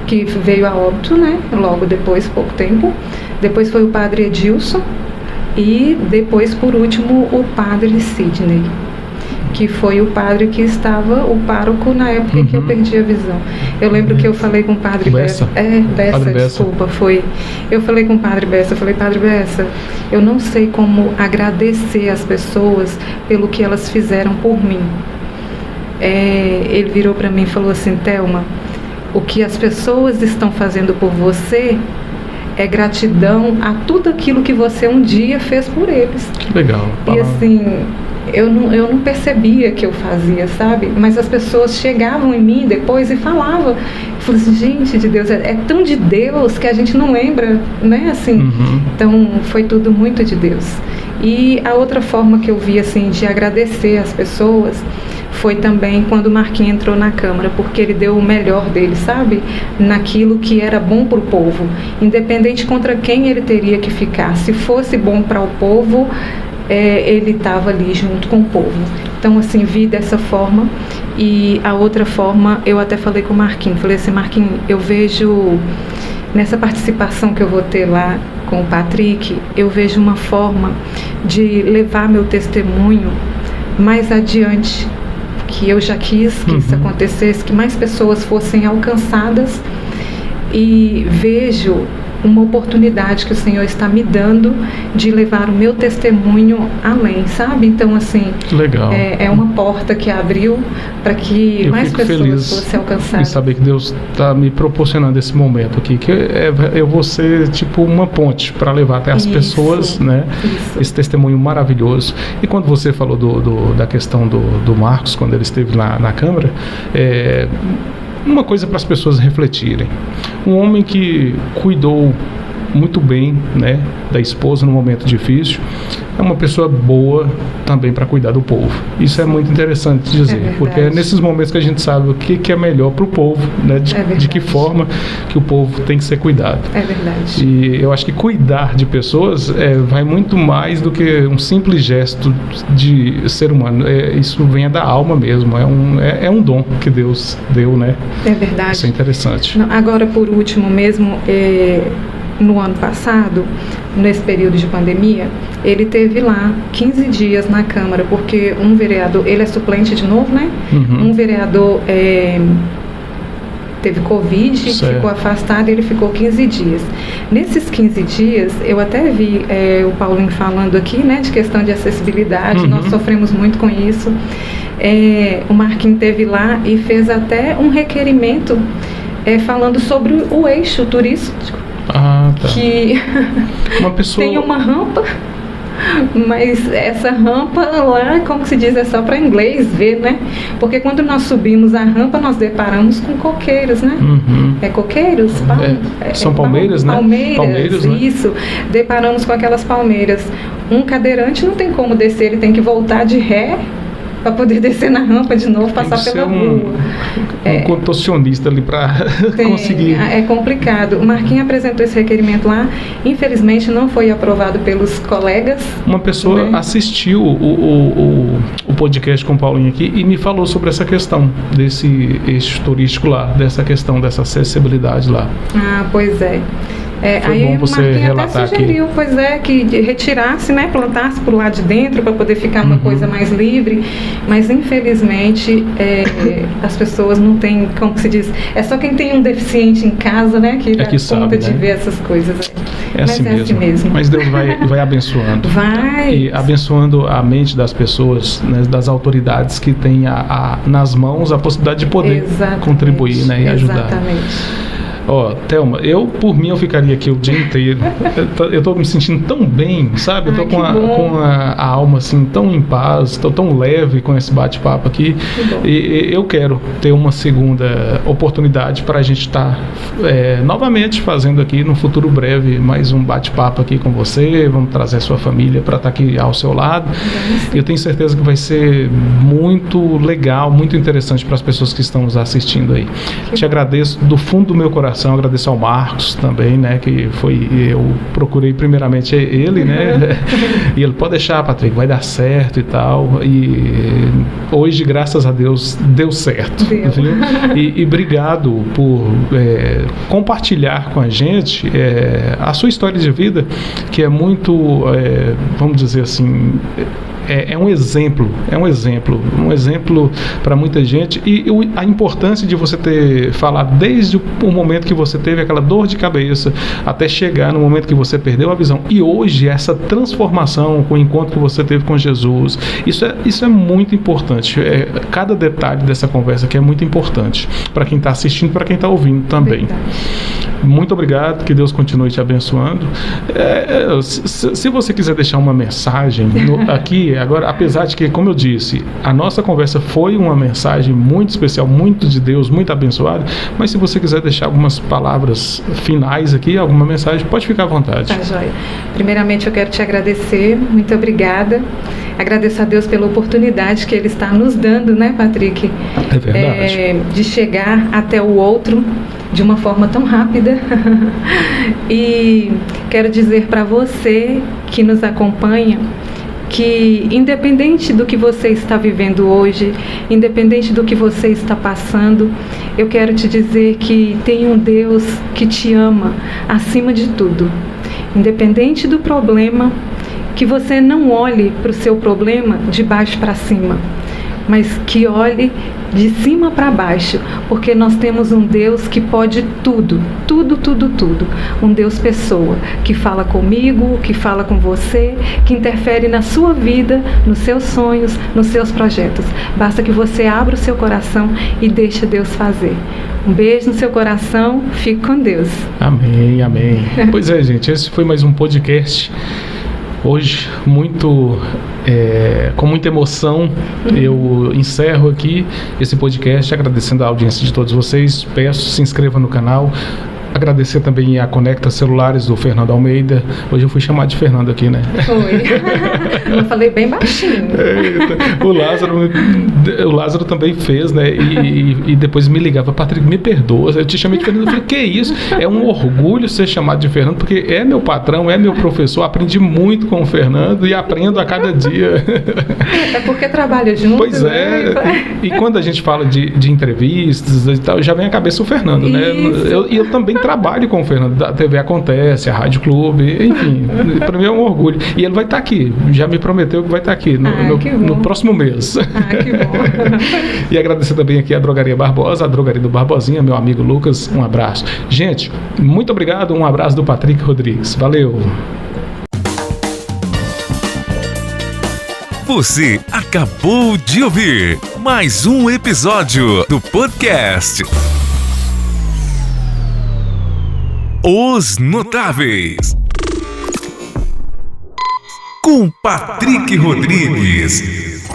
que veio a óbito, né? Logo depois, pouco tempo. Depois foi o Padre Edilson e depois, por último, o Padre Sidney, que foi o padre que estava, o pároco na época em que eu perdi a visão. Eu lembro que eu falei com o Padre Bessa. Desculpa, foi. Eu falei com o Padre Bessa, Padre Bessa, eu não sei como agradecer as pessoas pelo que elas fizeram por mim. Ele virou para mim e falou assim, Thelma, o que as pessoas estão fazendo por você é gratidão a tudo aquilo que você um dia fez por eles. Que legal. E assim, eu não percebia que eu fazia, sabe? Mas as pessoas chegavam em mim depois e falavam. Eu falei assim, gente de Deus, é tão de Deus que a gente não lembra, né? Assim, então foi tudo muito de Deus. E a outra forma que eu vi, assim, de agradecer as pessoas foi também quando o Marquinhos entrou na Câmara, porque ele deu o melhor dele, sabe? Naquilo que era bom para o povo, independente contra quem ele teria que ficar. Se fosse bom para o povo, ele estava ali junto com o povo. Então, assim, vi dessa forma. E a outra forma, eu até falei com o Marquinhos, falei assim, Marquinhos, eu vejo nessa participação que eu vou ter lá com o Patrick, eu vejo uma forma de levar meu testemunho mais adiante, que eu já quis que isso acontecesse, que mais pessoas fossem alcançadas, e vejo uma oportunidade que o Senhor está me dando de levar o meu testemunho além, sabe? Então, assim, legal. É uma porta que abriu para que mais pessoas fossem alcançadas. E saber que Deus está me proporcionando esse momento aqui, que eu vou ser tipo uma ponte para levar até as pessoas, né? Esse testemunho maravilhoso. E quando você falou da questão do Marcos, quando ele esteve lá na Câmara, uma coisa para as pessoas refletirem. Um homem que cuidou muito bem, né, da esposa no momento difícil, é uma pessoa boa também para cuidar do povo. Isso é muito interessante dizer, porque é nesses momentos que a gente sabe o que é melhor para o povo, né, de que forma que o povo tem que ser cuidado. É verdade. E eu acho que cuidar de pessoas vai muito mais do que um simples gesto de ser humano. Isso vem da alma mesmo, é um dom que Deus deu, né? É verdade. Isso é interessante. Agora, por último mesmo, no ano passado, nesse período de pandemia, ele teve lá 15 dias na Câmara, porque um vereador, ele é suplente de novo, né? Um vereador teve Covid, ficou afastado, e ele ficou 15 dias. Nesses 15 dias, eu até vi o Paulinho falando aqui, né, de questão de acessibilidade, nós sofremos muito com isso. O Marquinhos teve lá e fez até um requerimento falando sobre o eixo turístico. Ah, tá. Que uma pessoa... tem uma rampa, mas essa rampa lá, como se diz, é só para inglês ver, né? Porque quando nós subimos a rampa, nós deparamos com coqueiros, né? Coqueiros? São palmeiras, né? Palmeiras, né? Isso. Deparamos com aquelas palmeiras. Um cadeirante não tem como descer, ele tem que voltar de ré para poder descer na rampa de novo, passar pela rua. Um contorcionista ali para conseguir. É complicado. O Marquinhos apresentou esse requerimento lá, infelizmente não foi aprovado pelos colegas. Uma pessoa assistiu o podcast com o Paulinho aqui e me falou sobre essa questão desse eixo turístico lá, dessa questão dessa acessibilidade lá. Ah, pois é. Foi bom você relatar até sugeriu, que retirasse, né, plantasse para o lado de dentro para poder ficar uma coisa mais livre, mas infelizmente as pessoas não têm, como se diz, é só quem tem um deficiente em casa, né, que dá conta de ver essas coisas. Mas assim mesmo. Mas Deus vai abençoando. E abençoando a mente das pessoas, né, das autoridades que têm nas mãos a possibilidade de poder contribuir, né, e ajudar. Exatamente. Thelma, por mim eu ficaria aqui o dia inteiro. Eu tô me sentindo tão bem, sabe? Eu tô com a alma assim tão em paz, tô tão leve com esse bate-papo aqui. E eu quero ter uma segunda oportunidade para a gente estar novamente fazendo aqui no futuro breve mais um bate-papo aqui com você. Vamos trazer a sua família para estar aqui ao seu lado. Eu tenho certeza que vai ser muito legal, muito interessante para as pessoas que estão nos assistindo aí. Te agradeço do fundo do meu coração. Agradeço ao Marcos também, né, que eu procurei primeiramente ele, né, e ele pode deixar, Patrick, vai dar certo e tal, e hoje, graças a Deus, deu certo, viu? E obrigado por compartilhar com a gente a sua história de vida, que é muito, vamos dizer assim, é um exemplo para muita gente, e a importância de você ter falado desde o momento que você teve aquela dor de cabeça até chegar no momento que você perdeu a visão, e hoje essa transformação com o encontro que você teve com Jesus, isso é muito importante. Cada detalhe dessa conversa aqui é muito importante para quem está assistindo, para quem está ouvindo também. muito obrigado, que Deus continue te abençoando. Se você quiser deixar uma mensagem aqui, agora, apesar de que, como eu disse, a nossa conversa foi uma mensagem muito especial, muito de Deus, muito abençoada, mas se você quiser deixar algumas palavras finais aqui, alguma mensagem, pode ficar à vontade. Tá, joia. Primeiramente, eu quero te agradecer, muito obrigada. Agradeço a Deus pela oportunidade que Ele está nos dando, né, Patrick? É verdade. De chegar até o outro de uma forma tão rápida. E quero dizer para você que nos acompanha que, independente do que você está vivendo hoje, independente do que você está passando, eu quero te dizer que tem um Deus que te ama acima de tudo. Independente do problema, que você não olhe para o seu problema de baixo para cima, mas que olhe de cima para baixo, porque nós temos um Deus que pode tudo, tudo, tudo, tudo. Um Deus pessoa, que fala comigo, que fala com você, que interfere na sua vida, nos seus sonhos, nos seus projetos. Basta que você abra o seu coração e deixe Deus fazer. Um beijo no seu coração, fique com Deus. Amém, amém. Pois é, gente, esse foi mais um podcast. Hoje, com muita emoção, eu encerro aqui esse podcast agradecendo a audiência de todos vocês. Peço, se inscreva no canal. Agradecer também a Conecta Celulares do Fernando Almeida. Hoje eu fui chamado de Fernando aqui, né? Foi. Eu falei bem baixinho. O Lázaro também fez, né? E depois me ligava, Patrick, me perdoa. Eu te chamei de Fernando. Eu falei, que isso? É um orgulho ser chamado de Fernando, porque é meu patrão, é meu professor. Aprendi muito com o Fernando e aprendo a cada dia. É porque trabalha junto. Pois é. Né? E quando a gente fala de entrevistas e tal, já vem à cabeça o Fernando, né? Eu também trabalho com o Fernando, da TV Acontece, a Rádio Clube, enfim, para mim é um orgulho. E ele vai estar aqui, já me prometeu que vai estar aqui no próximo mês. Que bom. E agradecer também aqui a Drogaria Barbosa, a Drogaria do Barbosinha, meu amigo Lucas, um abraço. Gente, muito obrigado, um abraço do Patrick Rodrigues. Valeu! Você acabou de ouvir mais um episódio do podcast Os Notáveis, com Patrick Rodrigues.